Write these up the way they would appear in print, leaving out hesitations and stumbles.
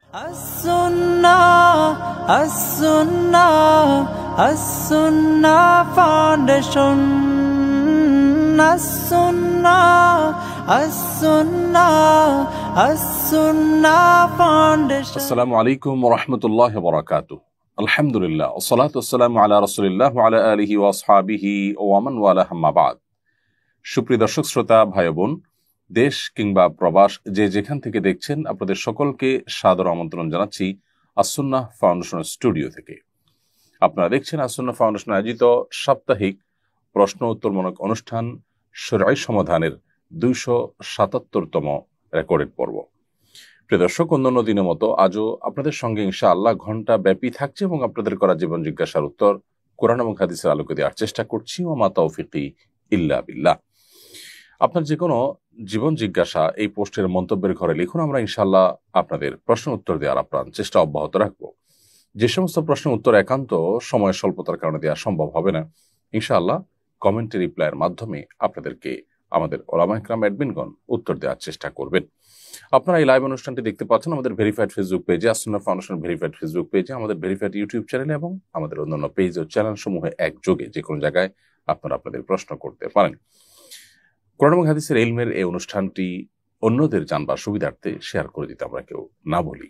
As-Sunnah Foundation. As-Sunnah Foundation. Assalamu alaikum wa rahmatullahi wa barakatuh. Alhamdulillah. Wassalatu wassalamu ala rasulillah wa ala alihi wa ashabihi wa man wala hamma ba'd. সুপ্রিয় দর্শক শ্রোতা ভাই বোন, দেশ কিংবা প্রবাস যে যেখান থেকে দেখছেন, আপনাদের সকলকে সাদর আমন্ত্রণ জানাচ্ছি আস-সুন্নাহ ফাউন্ডেশন স্টুডিও থেকে। আপনারা দেখছেন আস-সুন্নাহ ফাউন্ডেশন আয়োজিত সাপ্তাহিক প্রশ্ন উত্তরমূলক অনুষ্ঠান শরঈ সমাধানের 277তম রেকর্ডেড পর্ব। প্রিয় দর্শক, অন্যান্য দিনের মতো আজও আপনাদের সঙ্গে ইনশাআল্লাহ ঘন্টা ব্যাপী থাকছে এবং আপনাদের করা জীবন জিজ্ঞাসার উত্তর কোরআন এবং হাদিসের আলোকে দেওয়ার চেষ্টা করছি। ওয়া মা তাওফিকি ইল্লা বিল্লাহ। আপনার যে কোনো জীবন জিজ্ঞাসা এই পোস্টের মন্তব্যের ঘরে লিখুন, আমরা ইনশাআল্লাহ আপনাদের প্রশ্ন উত্তর দেওয়ার আপ্রাণ চেষ্টা অব্যাহত রাখবো। যে সমস্ত প্রশ্নের উত্তর একান্ত সময় স্বল্পতার কারণে দেওয়া সম্ভব হবে না, ইনশাআল্লাহ কমেন্টে রিপ্লাইয়ের মাধ্যমে আপনাদেরকে আমাদের ওলামায়ে কেরাম অ্যাডমিনগণ উত্তর দেওয়ার চেষ্টা করবেন। আপনারা এই লাইভ অনুষ্ঠানটি দেখতে পাচ্ছেন আমাদের ভেরিফাইড ফেসবুক পেজে, আস-সুন্নাহ ফাউন্ডেশন ভেরিফাইড ফেসবুক পেজে, আমাদের ভেরিফাইড ইউটিউব চ্যানেলে এবং আমাদের অন্যান্য পেজ ও চ্যানেল সমূহে একযোগে যে কোনো জায়গায় আপনারা আপনাদের প্রশ্ন করতে পারেন। কোরআন এবং হাদিসের ইলমের এই অনুষ্ঠানটি অন্যদের জানবার সুবিধার্থে শেয়ার করে দিতে আমরা কেউ না বলি।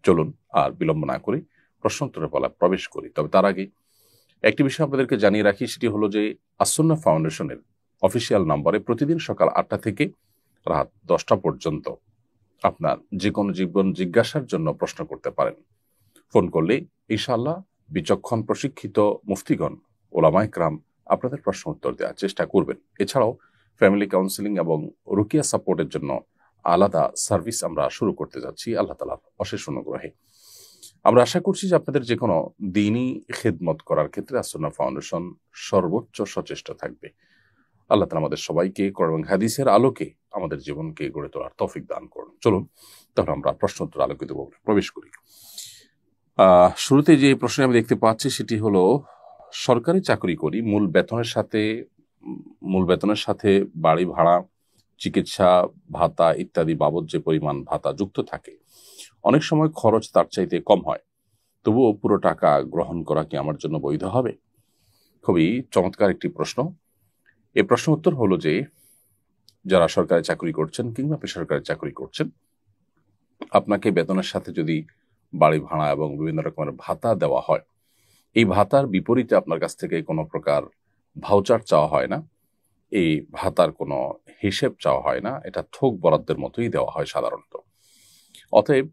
চলুন আর বিলম্ব না করে প্রশ্নোত্তরে বলা প্রবেশ করি। তবে তার আগে একটি বিষয় আপনাদেরকে জানিয়ে রাখি, সেটি হলো যে আস-সুন্নাহ ফাউন্ডেশনের অফিসিয়াল নম্বরে প্রতিদিন সকাল 8টা থেকে রাত 10টা পর্যন্ত আপনার যে কোনো জীবন জিজ্ঞাসার জন্য প্রশ্ন করতে পারেন। ফোন করলে ইনশাআল্লাহ বিচক্ষণ প্রশিক্ষিত মুফতিগণ ওলামায়ে কেরাম আপনাদের প্রশ্ন উত্তর দেওয়ার চেষ্টা করবেন। এছাড়াও ফ্যামিলি কাউন্সিলিং এবং রুকিয়া সাপোর্টের জন্য আলাদা সার্ভিস আমরা শুরু করতে যাচ্ছি আল্লাহ তাআলার অশেষ অনুগ্রহে। আমরা আশা করছি যে আপনাদের যে কোনো দ্বীনি খেদমত করার ক্ষেত্রে আস-সুন্নাহ ফাউন্ডেশন সর্বোচ্চ সচেষ্ট থাকবে। আল্লাহ তাআলা আমাদের সবাইকে কোরআন এবং হাদিসের আলোকে আমাদের জীবনকে গড়ে তোলার তৌফিক দান করুন। চলুন তাহলে আমরা প্রশ্ন উত্তর আলোকিত প্রবেশ করি। শুরুতে যে প্রশ্ন আমি দেখতে পাচ্ছি সেটি হলো, সরকারি চাকরি করি, মূল বেতনের সাথে বাড়ি ভাড়া, চিকিৎসা ভাতা ইত্যাদি বাবদ যে পরিমাণ ভাতা যুক্ত থাকে, অনেক সময় খরচ তার চাইতে কম হয়, তবুও পুরো টাকা গ্রহণ করা কি আমার জন্য বৈধ হবে? খুবই চমৎকার একটি প্রশ্ন। এই প্রশ্ন উত্তর হলো যে, যারা সরকারি চাকরি করছেন কিংবা বেসরকারি চাকরি করছেন, আপনাকে বেতনের সাথে যদি বাড়ি ভাড়া এবং বিভিন্ন রকমের ভাতা দেওয়া হয়, এই ভাতার বিপরীতে আপনার কাছ থেকে কোনো প্রকার ভাউচার চাওয়া হয় না, এই ভাতার কোনো হিসেব চাওয়া হয় না, এটা থোক বরাদ্দের মতোই দেওয়া হয় সাধারণত। অতএব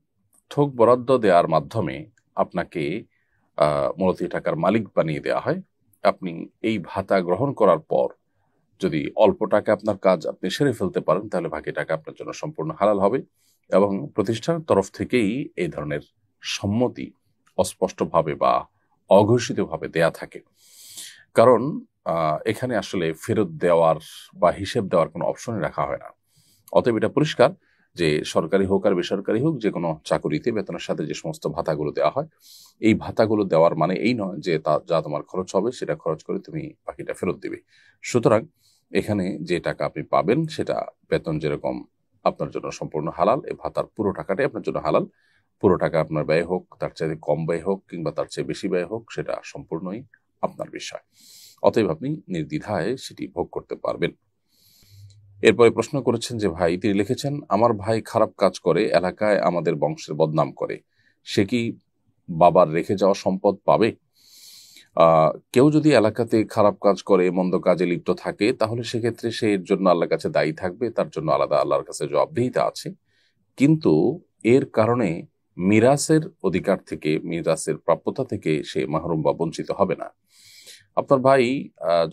থোক বরাদ্দ দেওয়ার মাধ্যমে আপনাকে মূলত টাকার মালিক বানিয়ে দেওয়া হয়। আপনি এই ভাতা গ্রহণ করার পর যদি অল্প টাকা আপনার কাজ আপনি সেরে ফেলতে পারেন, তাহলে বাকি টাকা আপনার জন্য সম্পূর্ণ হালাল হবে এবং প্রতিষ্ঠানের তরফ থেকেই এই ধরনের সম্মতি অস্পষ্টভাবে বা অঘোষিতভাবে দেয়া থাকে। কারণ এখানে আসলে ফেরত দেওয়ার বা হিসেব দেওয়ার কোনো অপশনই রাখা হয় না। অতএব এটা পরিষ্কার যে সরকারি হোক আর বেসরকারি হোক, যে কোনো চাকুরিতে বেতনের সাথে যে সমস্ত ভাতাগুলো দেওয়া হয়, এই ভাতাগুলো দেওয়ার মানে এই নয় যে যা তোমার খরচ হবে সেটা খরচ করে তুমি বাকিটা ফেরত দিবে। সুতরাং এখানে যে টাকা আপনি পাবেন সেটা বেতন যেরকম আপনার জন্য সম্পূর্ণ হালাল, এই ভাতার পুরো টাকাটাই আপনার জন্য হালাল। পুরো টাকা আপনার ব্যয় হোক, তার চেয়ে কম ব্যয় হোক কিংবা তার চেয়ে বেশি ব্যয় হোক, সেটা সম্পূর্ণই আপনার বিষয়। অতএব আপনি নির্দ্বিধায় সেটি ভোগ করতে পারবেন। এরপরে প্রশ্ন করেছেন যে ভাই, তিনি লিখেছেন, আমার ভাই খারাপ কাজ করে, এলাকায় আমাদের বংশের বদনাম করে, সে কি বাবার রেখে যাওয়া সম্পদ পাবে? কেউ যদি এলাকাতে খারাপ কাজ করে, মন্দ কাজে লিপ্ত থাকে, তাহলে সেক্ষেত্রে সে এর জন্য আল্লাহর কাছে দায়ী থাকবে, তার জন্য আলাদা আল্লাহর কাছে জবাবদিহিতা আছে। কিন্তু এর কারণে মিরাসের অধিকার থেকে, মিরাসের প্রাপ্যতা থেকে সে মাহরুম বা বঞ্চিত হবে না। আপনার ভাই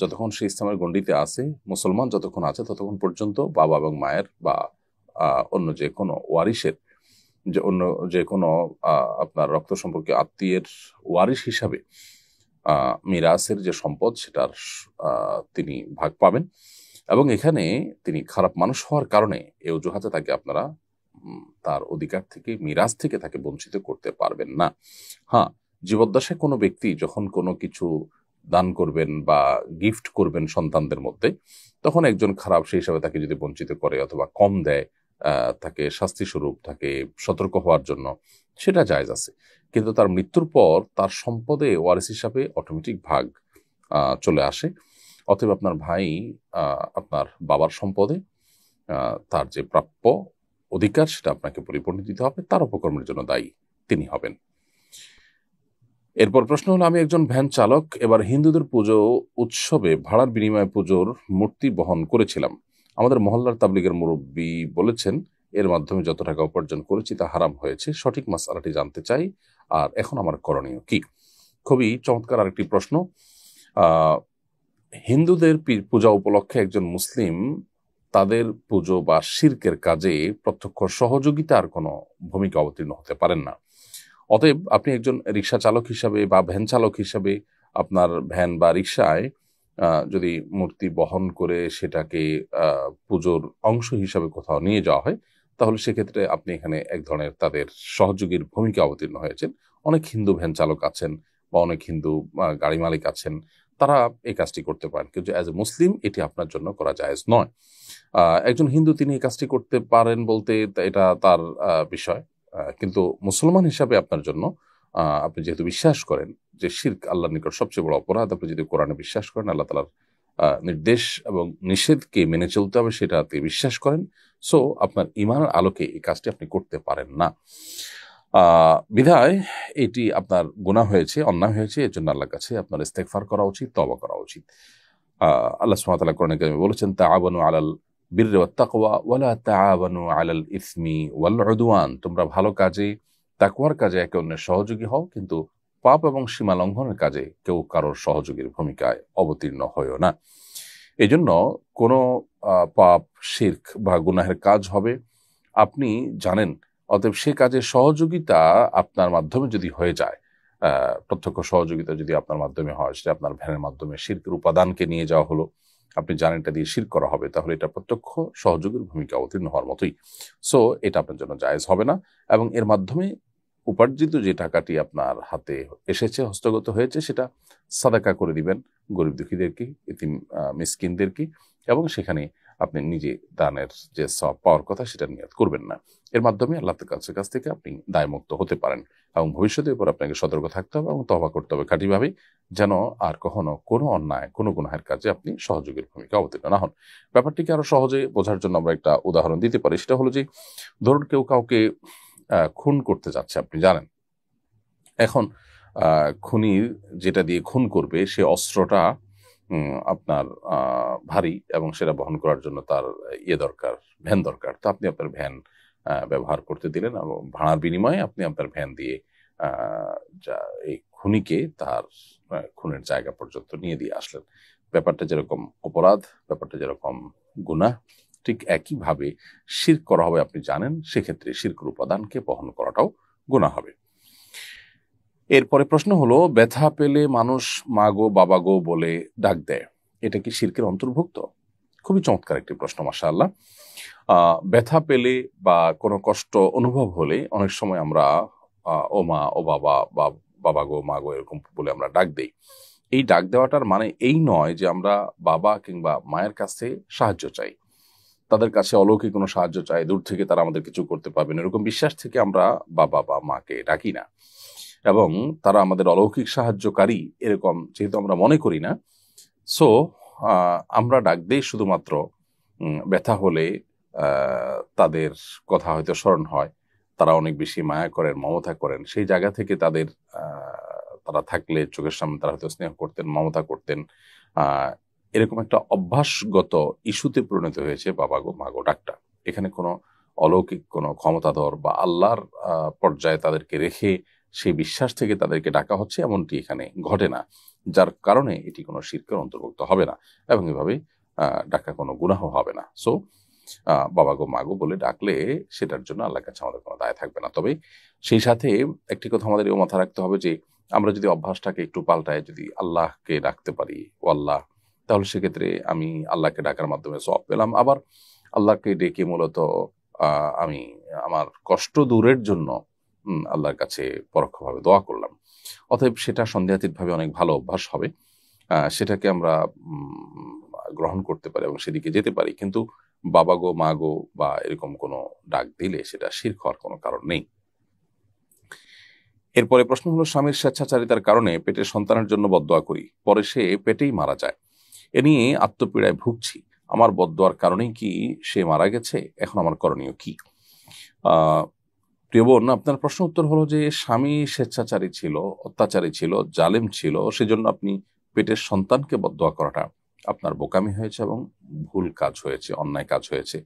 যতক্ষণ সে ইসলামের গণ্ডিতে আছে, মুসলমান যতক্ষণ আছে, ততক্ষণ পর্যন্ত বাবা এবং মায়ের বা অন্য যে কোনো ওয়ারিসের, অন্য যে কোনো আপনার রক্ত সম্পর্কে আত্মীয়ের ওয়ারিস হিসাবে মিরাসের যে সম্পদ সেটার তিনি ভাগ পাবেন। এবং এখানে তিনি খারাপ মানুষ হওয়ার কারণে এই অজুহাতে তাকে আপনারা তার অধিকার থেকে, মিরাস থেকে তাকে বঞ্চিত করতে পারবেন না। হ্যাঁ, জীবদ্দশায় কোনো ব্যক্তি যখন কোনো কিছু দান করবেন বা গিফট করবেন সন্তানদের মধ্যে, তখন একজন খারাপ সেই হিসাবে তাকে যদি বঞ্চিত করে অথবা কম দেয়, তাকে শাস্তি স্বরূপ তাকে সতর্ক হওয়ার জন্য, সেটা জায়েজ আছে। কিন্তু তার মৃত্যুর পর তার সম্পদে ওয়ারিস হিসাবে অটোমেটিক ভাগ চলে আসে। অতএব আপনার ভাই আপনার বাবার সম্পদে তার যে প্রাপ্য অধিকার সেটা আপনাকে পরিপূর্ণ দিতে হবে, তার অপকর্মের জন্য দায়ী তিনি হবেন। এরপর প্রশ্ন হলো, আমি একজন ভ্যান চালক, এবার হিন্দুদের পুজো উৎসবে ভাড়ার বিনিময়ে পুজোর মূর্তি বহন করেছিলাম। আমাদের মহল্লার তাবলিগের মুরব্বী বলেছেন এর মাধ্যমে যত টাকা উপার্জন করেছি তা হারাম হয়েছে, সঠিক মাসআলাটি জানতে চাই, আর এখন আমার করণীয় কি? খুবই চমৎকার আরেকটি প্রশ্ন। হিন্দুদের পূজা উপলক্ষে একজন মুসলিম তাদের পুজো বা শিরকের কাজে প্রত্যক্ষ সহযোগিতার কোনো ভূমিকা অবতীর্ণ হতে পারেন না। অতএব আপনি একজন রিক্সা চালক হিসাবে বা ভ্যান চালক হিসাবে আপনার ভ্যান বা রিক্সায় যদি মূর্তি বহন করে সেটাকে পুজোর অংশ হিসাবে কোথাও নিয়ে যাওয়া হয়, তাহলে সেক্ষেত্রে আপনি এখানে এক ধরনের তাদের সহযোগীর ভূমিকা অবতীর্ণ হয়েছেন। অনেক হিন্দু ভ্যান চালক আছেন বা অনেক হিন্দু গাড়ি মালিক আছেন, তারা এই কাজটি করতে পারেন, কিন্তু অ্যাজ এ মুসলিম এটি আপনার জন্য করা জায়েজ নয়। একজন হিন্দু তিনি এই কাজটি করতে পারেন বলতে এটা তার বিষয়, কিন্তু মুসলমান হিসাবে আপনার জন্য আপনি যেহেতু বিশ্বাস করেন যে শিরক আল্লাহর নিকট সবচেয়ে বড় অপরাধ, আপনি যদি কোরআনে বিশ্বাস করেন আল্লাহ তাআলার নির্দেশ এবং নিষেধকে মেনে চলতে হবে সেটাতে বিশ্বাস করেন, সো আপনার ঈমানের আলোকে এই কাজটি আপনি করতে পারেন না। বিধায় এটি আপনার গুনাহ হয়েছে, অন্যায় হয়েছে, এর জন্য আল্লাহর কাছে আপনার ইস্তেগফার করা উচিত, তওবা করা উচিত। আল্লাহ সুবহানাহু ওয়া তাআলা কোরআনে কারিমে বলেছেন, তাআওয়ানু আলাল বিররি ওয়াত তাকওয়া ওয়ালা তাআওয়ানু আলাল ইসমি ওয়াল উদওয়ান, তোমরা ভালো কাজে তাকওয়ার কাজে একে অন্যের সহযোগী হও, কিন্তু পাপ এবং সীমা লঙ্ঘনের কাজে কেউ কারোর সহযোগীর ভূমিকায় অবতীর্ণ হয়ও না। এই জন্য কোনো পাপ, শিরক বা গুনাহের কাজ হবে, আপনি জানেন, অতএব সে কাজে সহযোগিতা আপনার মাধ্যমে যদি হয়ে যায়, প্রত্যক্ষ সহযোগিতা যদি আপনার মাধ্যমে হয়, সেটা আপনার ভ্যানের মাধ্যমে শিরকের উপাদানকে নিয়ে যাওয়া হলো, আপনি জানেন এটা দিয়ে শিরক করা হবে, তাহলে এটা প্রত্যক্ষ সহযোগীর ভূমিকা অবতীর্ণ হওয়ার মতোই। সো এটা আপনার জন্য জায়েজ হবে না, এবং এর মাধ্যমে উপার্জিত যে টাকাটি আপনার হাতে এসেছে, হস্তগত হয়েছে, সেটা সাদাকা করে দিবেন গরিব দুঃখীদেরকে, এতিম মিসকিনদেরকে, এবং সেখানে আপনি নিজে দানের যে সওয়াব পাওয়ার কথা সেটা নিয়ত করবেন না। এর মাধ্যমে আল্লাহর কাছ থেকে আপনি দায়মুক্ত হতে পারেন, এবং ভবিষ্যতের উপর আপনাকে সতর্ক থাকতে হবে এবং তওবা করতে হবে খাঁটিভাবে, যেন আর কখনো কোনো অন্যায়, কোনো গুনাহের কাজে আপনি সহযোগীর ভূমিকা অবতীর্ণ না হন। ব্যাপারটিকে আরো সহজে বোঝার জন্য আমরা একটা উদাহরণ দিতে পারি। সেটা হলো যে, ধরুন কেউ কাউকে খুন করতে যাচ্ছে, আপনি জানেন, এখন খুনির যেটা দিয়ে খুন করবে সে অস্ত্রটা আপনার ভারী, এবং সেটা বহন করার জন্য তার দরকার, ভ্যান দরকার। তো আপনি আপনার ভ্যান ব্যবহার করতে দিলেন, এবং ভাড়ার বিনিময়ে আপনি আপনার ভ্যান দিয়ে এই খুনিকে তার খুনের জায়গা পর্যন্ত নিয়ে দিয়ে আসলেন। ব্যাপারটা যেরকম অপরাধ, ব্যাপারটা যেরকম গুনাহ, ঠিক একইভাবে শিরক করা হবে, আপনি জানেন, সেক্ষেত্রে শিরকের উপাদানকে বহন করাটাও গুনাহ হবে। এরপরে প্রশ্ন হলো, ব্যথা পেলে মানুষ মা গো বাবা গো বলে ডাক দেয়, এটা কি শিরকের অন্তর্ভুক্ত? খুবই চমৎকার একটি প্রশ্ন, মাশাআল্লাহ। ব্যথা পেলে বা কোনো কষ্ট অনুভব হলে অনেক সময় আমরা ও মা, ও বাবা, বা বাবা গো, মা গো এরকম বলে আমরা ডাক দেই। এই ডাক দেওয়াটার মানে এই নয় যে আমরা বাবা কিংবা মায়ের কাছে সাহায্য চাই, তাদের কাছে অলৌকিক কোনো সাহায্য চাই, দূর থেকে তারা আমাদের কিছু করতে পারবেন এরকম বিশ্বাস থেকে আমরা বাবা বা মাকে ডাকি না, এবং তারা আমাদের অলৌকিক সাহায্যকারী এরকম যেহেতু আমরা মনে করি না, সো আমরা ডাক দিই শুধুমাত্র ব্যথা হলে তাদের কথা হয়তো স্মরণ হয়, তারা অনেক বেশি মায়া করেন, মমতা করেন, সেই জায়গা থেকে তাদের তারা থাকলে চোখের সামনে তারা হয়তো স্নেহ করতেন, মমতা করতেন, এরকম একটা অভ্যাসগত ইস্যুতে পরিণত হয়েছে বাবা গো মা গো ডাকটা। এখানে কোনো অলৌকিক কোনো ক্ষমতাধর বা আল্লাহর পর্যায়ে তাদেরকে রেখে সেই বিশ্বাস থেকে তাদেরকে ডাকা হচ্ছে এমনটি এখানে ঘটে না, যার কারণে এটি কোনো শিরকের অন্তর্ভুক্ত হবে না, এবং এভাবে ডাকা কোনো গুনাহ হবে না। সো বাবা গো মা গো বলে ডাকলে সেটার জন্য আল্লাহর কাছে আমাদের কোনো দায় থাকবে না। তবে সেই সাথে একটি কথা আমাদের এও মাথায় রাখতে হবে যে, আমরা যদি অভ্যাসটাকে একটু পাল্টায় যদি আল্লাহকে ডাকতে পারি, ও আল্লাহ, তাহলে সেক্ষেত্রে আমি আল্লাহকে ডাকার মাধ্যমে সওয়াব পেলাম, আবার আল্লাহকে ডেকে মূলত আমি আমার কষ্ট দূরের জন্য আল্লাহর কাছে পরোক্ষভাবে দোয়া করলাম। অতএব সেটা সন্দেহাতীতভাবে অনেক ভালো অভ্যাস হবে, সেটাকে আমরা গ্রহণ করতে পারি এবং সেদিকে যেতে পারি। কিন্তু বাবা গো মা গো বা এরকম কোনো ডাক দিলে সেটা শিরক হওয়ার কোনো কারণ নেই। এরপরে প্রশ্ন হলো, স্বামীর স্বেচ্ছাচারিতার কারণে পেটের সন্তানের জন্য বদদোয়া করি, পরে সে পেটেই মারা যায়, এ নিয়ে আত্মপীড়ায় ভুগছি, আমার বদদোয়ার কারণেই কি সে মারা গেছে? এখন আমার করণীয় কি? প্রিয় বোন, আপনার প্রশ্ন উত্তর হলো যে স্বামী স্বেচ্ছাচারী ছিল, অত্যাচারী ছিল, জালেম ছিল, সেজন্য আপনি পেটের সন্তানকে বদদোয়া করাটা আপনার বোকামি হয়েছে এবং ভুল কাজ হয়েছে, অন্যায় কাজ হয়েছে।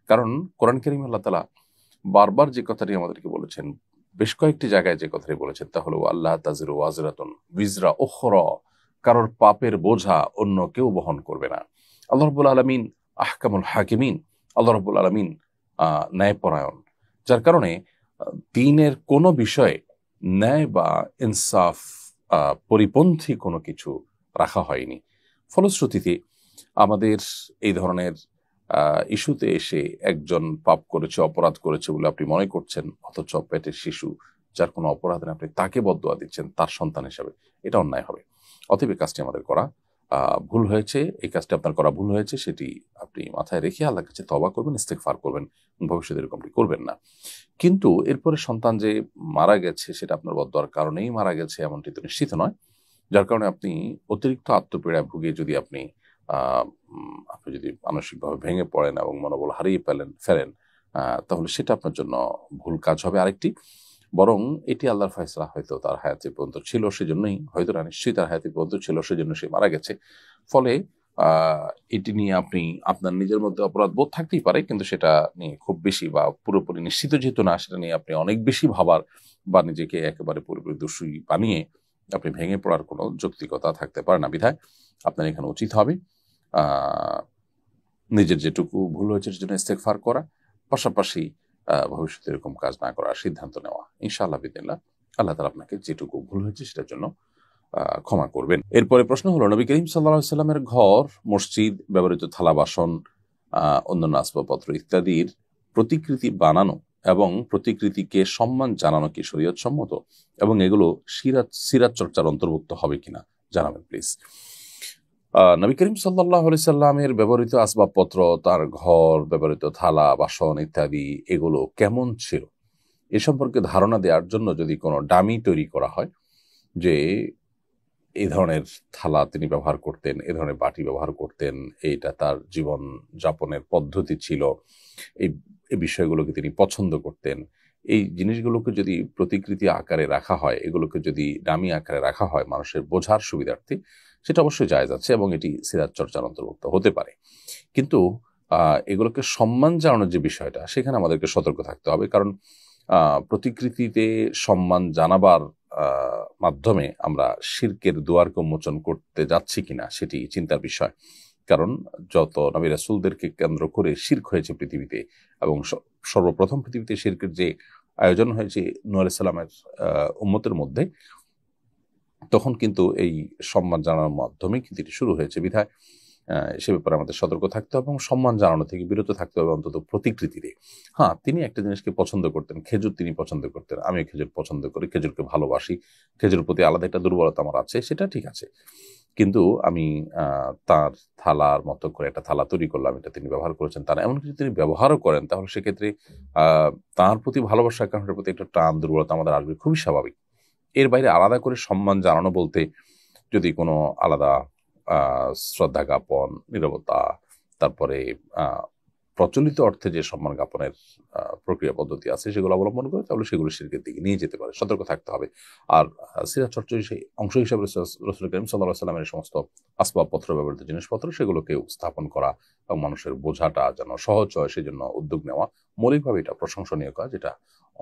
কারণ কোরআন কারীমে আল্লাহ তাআলা বারবার যে কথাটি আমাদেরকে বলেছেন, বেশ কয়েকটি জায়গায় যে কথাটি বলেছেন তা হলো আল্লাহ তাজিরু ওয়াজিরাতুন বিজরা উখরা, কারোর পাপের বোঝা অন্য কেউ বহন করবে না। আল্লাহ রাব্বুল আলামিন আহকামুল হাকিমিন, আল্লাহ রাব্বুল আলামিন ন্যায়পরায়ণ, যার কারণে দ্বীনের কোনো বিষয়ে ন্যায় বা ইনসাফ পরিপন্থী কোনো কিছু রাখা হয়নি। ফলশ্রুতিতে আমাদের এই ধরনের ইস্যুতে এসে একজন পাপ করেছে, অপরাধ করেছে বলে আপনি মনে করছেন, অথচ পেটের শিশু যার কোনো অপরাধ নেই আপনি তাকে বদদোয়া দিচ্ছেন তার সন্তান হিসাবে, এটা অন্যায় হবে। অতএব এই কাজটি আমাদের করা ভুল হয়েছে, এই কাজটি আপনার করা ভুল হয়েছে, সেটি আপনি মাথায় রেখে আল্লাহর কাছে তওবা করবেন, ইস্তেগফার করবেন, ভবিষ্যতে এরকমটি করবেন না। কিন্তু এরপরে সন্তান যে মারা গেছে সেটা আপনার বদদোয়ার কারণেই মারা গেছে এমনটি তো নিশ্চিত নয়, যার কারণে আপনি অতিরিক্ত আত্মপীড়ায় ভুগে যদি আপনি যদি মানসিকভাবে ভেঙে পড়েন এবং মনোবল হারিয়ে ফেলেন, তাহলে সেটা আপনার জন্য ভুল কাজ হবে। আরেকটি, বরং এটি আল্লাহর ফয়সালা, হয়তো তার হায়াতে পর্যন্ত ছিল সেজন্যই, হয়তো না নিশ্চয়ই তার হায়াতে পর্যন্ত ছিল সেজন্য সে মারা গেছে। ফলে এটি নিয়ে আপনি আপনার নিজের মধ্যে অপরাধ বোধ থাকতেই পারে, কিন্তু সেটা নিয়ে খুব বেশি বা পুরোপুরি নিশ্চিত যেহেতু না, সেটা নিয়ে আপনি অনেক বেশি ভাবার বা নিজেকে একেবারে পুরোপুরি দোষী বানিয়ে আপনি ভেঙে পড়ার কোনো যৌক্তিকতা থাকতে পারে না। বিধায় আপনার এখানে উচিত হবে নিজের যেটুকু ভুল হয়েছে সেজন্য ইস্তেগফার করা, পাশাপাশি ভবিষ্যতে এরকম কাজ না করার সিদ্ধান্ত নেওয়া। ইনশাআল্লাহ বিদিনিল্লাহ আল্লাহ তাআলা আপনাকে যেটুকু ভুল হয়েছে সেটার জন্য ক্ষমা করবেন। এরপরে প্রশ্ন হলো, নবী করিম সাল্লাল্লাহু আলাইহি সাল্লামের ঘর, মসজিদ, ব্যবহৃত থালা বাসন, অন্যান্য আসবাবপত্র ইত্যাদির প্রতিকৃতি বানানো এবং প্রতিকৃতিকে সম্মান জানানো কি শরীয়ত সম্মত, এবং এগুলো সিরাত চর্চার অন্তর্ভুক্ত হবে কিনা জানাবেন প্লিজ। নবী করিম সাল্লাল্লাহু আলাইহি সাল্লামের ব্যবহৃত আসবাবপত্র, তার ঘর, ব্যবহৃত থালা বাসন ইত্যাদি এগুলো কেমন ছিল এ সম্পর্কে ধারণা দেওয়ার জন্য যদি কোনো ডামি তৈরি করা হয় যে এই ধরনের থালা তিনি ব্যবহার করতেন, এই ধরনের বাটি ব্যবহার করতেন, এইটা তার জীবন যাপনের পদ্ধতি ছিল, এই বিষয়গুলোকে তিনি পছন্দ করতেন, এই জিনিসগুলোকে যদি প্রতিকৃতি আকারে রাখা হয়, এগুলোকে যদি ডামি আকারে রাখা হয় মানুষের বোঝার সুবিধার্থে, সেটা অবশ্যই জায়েজ আছে এবং এটি সিরাত চর্চার অন্তর্ভুক্ত হতে পারে। কিন্তু এগুলোকে সম্মান জানানোর যে বিষয়টা, সেখানে আমাদেরকে সতর্ক থাকতে হবে। কারণ প্রতিকৃতিতে সম্মান জানাবার মাধ্যমে আমরা শিরকের দুয়ারকে উন্মোচন করতে যাচ্ছি কিনা সেটি চিন্তার বিষয়। কারণ যত নবী রাসূলদেরকে কেন্দ্র করে শিরক হয়েছে পৃথিবীতে, এবং সর্বপ্রথম পৃথিবীতে শিরকের যে আয়োজন হয়েছে নূহ আলাইহিস সালামের উম্মতের মধ্যে, তখন কিন্তু এই সম্মান জানানোর মাধ্যমে কিন্তু এটি শুরু হয়েছে। বিধায় সে ব্যাপারে আমাদের সতর্ক থাকতে হবে এবং সম্মান জানানো থেকে বিরত থাকতে হবে, অন্তত প্রতিকৃতিতে। হ্যাঁ, তিনি একটা জিনিসকে পছন্দ করতেন, খেজুর তিনি পছন্দ করতেন, আমিও খেজুর পছন্দ করি, খেজুরকে ভালোবাসি, খেজুরের প্রতি আলাদা একটা দুর্বলতা আমার আছে, সেটা ঠিক আছে। কিন্তু আমি তার থালার মতো করে একটা থালা তৈরি করলাম, এটা তিনি ব্যবহার করেছেন, তার এমন কিছু তিনি ব্যবহারও করেন, তাহলে সেক্ষেত্রে তার প্রতি ভালোবাসার কারণের প্রতি একটা টান দুর্বলতা আমাদের আসবে, খুবই স্বাভাবিক। এর বাইরে আলাদা করে সম্মান জানানো বলতে যদি কোনো আলাদা শ্রদ্ধা জ্ঞাপন, নীরবতা, তারপরে প্রচলিত অর্থে যে সম্মান জ্ঞাপনের প্রক্রিয়া পদ্ধতি আছে সেগুলো অবলম্বন করে, তাহলে সেগুলো শিরকের দিকে নিয়ে যেতে পারে, সতর্ক থাকতে হবে। আর সিরাত চর্চার অংশ হিসাবে রাসূল করিম সাল্লাল্লাহু আলাইহি সাল্লামের সমস্ত আসবাবপত্র, ব্যবহৃত জিনিসপত্র, সেগুলোকে স্থাপন করা এবং মানুষের বোঝাটা যেন সহজ হয় সেজন্য উদ্যোগ নেওয়া, মৌলিকভাবে এটা প্রশংসনীয় কাজ, এটা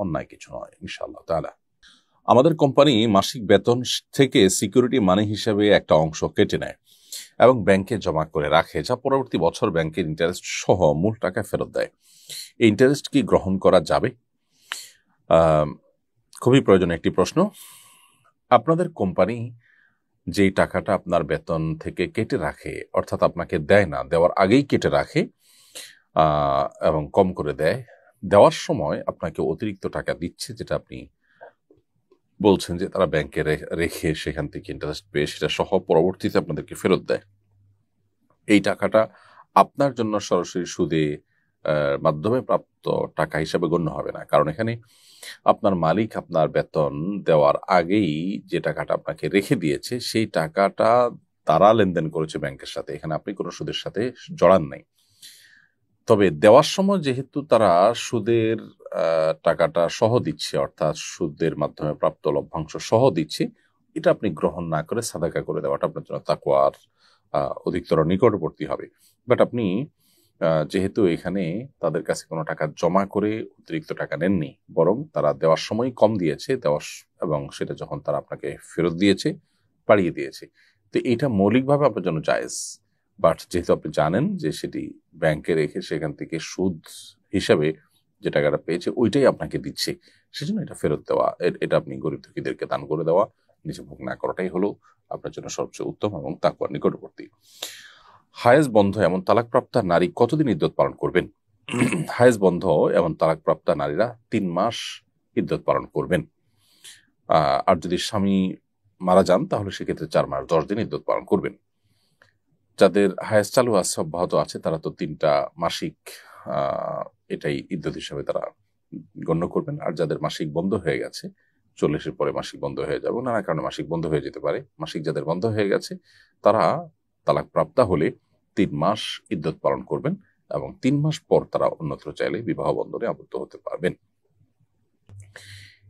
অন্যায় কিছু নয় ইনশাআল্লাহ তাআলা। আমাদের কোম্পানি মাসিক বেতন থেকে সিকিউরিটি মানি হিসেবে একটা অংশ কেটে নেয় এবং ব্যাংকে জমা করে রাখে, যা পরবর্তী বছর ব্যাংকের ইন্টারেস্ট সহ মূল টাকা ফেরত দেয়। এই ইন্টারেস্ট কি গ্রহণ করা যাবে? খুবই প্রয়োজনীয় একটি প্রশ্ন। আপনাদের কোম্পানি যে টাকাটা আপনার বেতন থেকে কেটে রাখে, অর্থাৎ আপনাকে দেয় না, দেওয়ার আগেই কেটে রাখে এবং কম করে দেয়, দেওয়ার সময় আপনাকে অতিরিক্ত টাকা দিচ্ছে, যেটা আপনি বলছেন যে তারা ব্যাংকে রেখে সেখান থেকে ইন্টারেস্ট পেয়ে সেটা সহ পরবর্তীতে আপনাদেরকে ফেরত দেয়। এই টাকাটা আপনার জন্য সরাসরি সুদে মাধ্যমে প্রাপ্ত টাকা হিসাবে গণ্য হবে না, কারণ এখানে আপনার মালিক আপনার বেতন দেওয়ার আগেই যে টাকাটা আপনাকে রেখে দিয়েছে সেই টাকাটা তারা লেনদেন করেছে ব্যাংকের সাথে, এখানে আপনি কোনো সুদের সাথে জড়ান নাই। তবে দেওয়ার সময় যেহেতু তারা সুদের টাকাটা সহ দিচ্ছে, অর্থাৎ সুদের মাধ্যমে প্রাপ্ত লভ্যাংশ সহ দিচ্ছে, এটা আপনি গ্রহণ না করে সাদাকা করে দেওয়াটা আপনার জন্য তাকওয়ার অধিকতর নিকটবর্তী হবে। বাট আপনি যেহেতু এখানে তাদের কাছে কোনো টাকা জমা করে অতিরিক্ত টাকা নেননি, বরং তারা দেওয়ার সময় কম দিয়েছে, এবং সেটা যখন তারা আপনাকে ফেরত দিয়েছে বাড়িয়ে দিয়েছে, তো এটা মৌলিকভাবে আপনার জন্য জায়েজ। বাট যেহেতু আপনি জানেন যে সেটি ব্যাংকে রেখে সেখান থেকে সুদ হিসাবে যে টাকাটা পেয়েছে ওইটাই আপনাকে দিচ্ছে, সেজন্য এটা ফেরত দেওয়া, এটা আপনি গরিব দুঃখীদেরকে দান করে দেওয়া, নিজে ভোগ না করাটাই হলো আপনার জন্য সবচেয়ে উত্তম এবং তাকওয়ার নিকটবর্তী। হায়েজ বন্ধ এমন তালাকপ্রাপ্তা নারী কতদিন ইদ্যত পালন করবেন? হায়েজ বন্ধ এমন তালাকপ্রাপ্তা নারীরা 3 মাস ইদ্যত পালন করবেন। আর যদি স্বামী মারা যান তাহলে সেক্ষেত্রে 4 মাস 10 দিন ইদ্যত পালন করবেন। যাদের হায়েজ চালু আছে, অব্যাহত আছে, তারা তো 3টা মাসিক এটাই ইদ্যত হিসাবে তারা গণ্য করবেন। আর যাদের মাসিক বন্ধ হয়ে গেছে, 40-এর পরে মাসিক বন্ধ হয়ে যাবে, নানা কারণে মাসিক বন্ধ হয়ে যেতে পারে, মাসিক যাদের বন্ধ হয়ে গেছে তারা তালাক প্রাপ্তা হলে 3 মাস ইদ্যত পালন করবেন এবং 3 মাস পর তারা অন্যত্র চাইলে বিবাহ বন্ধনে আবদ্ধ হতে পারবেন।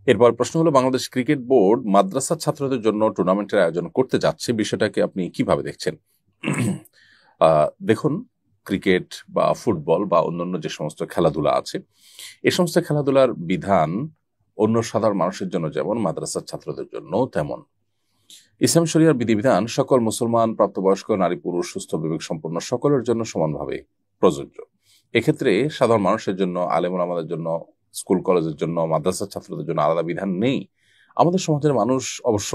এরপর প্রশ্ন হলো, বাংলাদেশ ক্রিকেট বোর্ড মাদ্রাসা ছাত্রদের জন্য টুর্নামেন্টের আয়োজন করতে যাচ্ছে, বিষয়টাকে আপনি কিভাবে দেখছেন? দেখুন, ক্রিকেট বা ফুটবল বা অন্যান্য যে সমস্ত খেলাধুলা আছে, এই সমস্ত খেলাধুলার বিধান অন্য সাধারণ মানুষের জন্য যেমন মাদ্রাসার ছাত্রদের জন্য তেমন। ইসলাম শরিয়ার বিধিবিধান সকল মুসলমান, প্রাপ্তবয়স্ক, নারী, পুরুষ, সুস্থ বিবেক সম্পন্ন সকলের জন্য সমানভাবে প্রযোজ্য। এক্ষেত্রে সাধারণ মানুষের জন্য, আলেম ওলামাদের জন্য, স্কুল কলেজের জন্য, মাদ্রাসার ছাত্রদের জন্য আলাদা বিধান নেই। আমাদের সমাজের মানুষ অবশ্য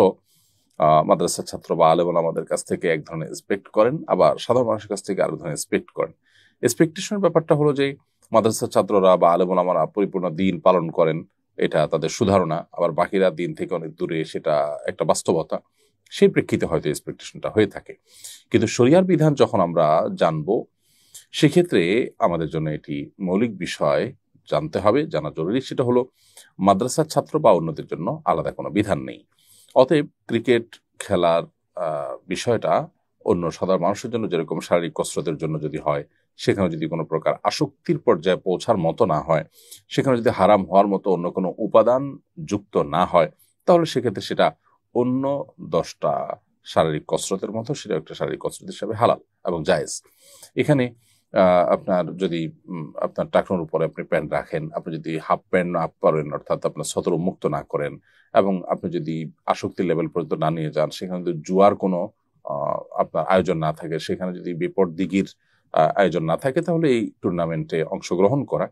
মাদ্রাসার ছাত্র বা আলেম ওলামাদের কাছ থেকে এক ধরনের এক্সপেক্ট করেন, আবার সাধারণ মানুষের কাছ থেকে আরেক ধরনের এক্সপেক্ট করেন। এক্সপেকটেশনের ব্যাপারটা হলো যে মাদ্রাসার ছাত্ররা বা আলেম ওলামারা পরিপূর্ণ দিন পালন করেন, এটা তাদের সুধারণা, আবার বাকিরা দিন থেকে অনেক দূরে, সেটা একটা বাস্তবতা। সেই প্রেক্ষিতে হয়তো এক্সপেকটেশনটা হয়ে থাকে। কিন্তু শরিয়ার বিধান যখন আমরা জানবো, সেক্ষেত্রে আমাদের জন্য এটি মৌলিক বিষয় জানতে হবে, জানা জরুরি। সেটা হলো মাদ্রাসার ছাত্র বা অন্যদের জন্য আলাদা কোনো বিধান নেই। অতএব ক্রিকেট খেলার বিষয়টা অন্য সাধারণ মানুষের জন্য যেরকম শারীরিক কসরতের জন্য যদি হয়, সেখানে যদি কোনো প্রকার আসক্তির পর্যায়ে পৌঁছার মতো না হয়, সেখানে যদি হারাম হওয়ার মতো অন্য কোনো উপাদান যুক্ত না হয়, তাহলে সেক্ষেত্রে সেটা অন্য 10টা শারীরিক কসরতের মতো, সেটা একটা শারীরিক কসরত হিসাবে হালাল এবং জায়েজ। এখানে আপনার যদি আপনার টাকনোর উপরে আপনি প্যান্ট রাখেন, আপনি যদি হাফ প্যান্ট না পরেন, অর্থাৎ আপনার সতর উন্মুক্ত না করেন, এবং আপনি যদি আসক্তির লেভেল পর্যন্ত না নিয়ে যান, সেখানে যদি জুয়ার কোনো আপনার আয়োজন না থাকে, সেখানে যদি বিপদ দিগির আয়োজন না থাকে, তাহলে এই টুর্নামেন্টে অংশগ্রহণ করা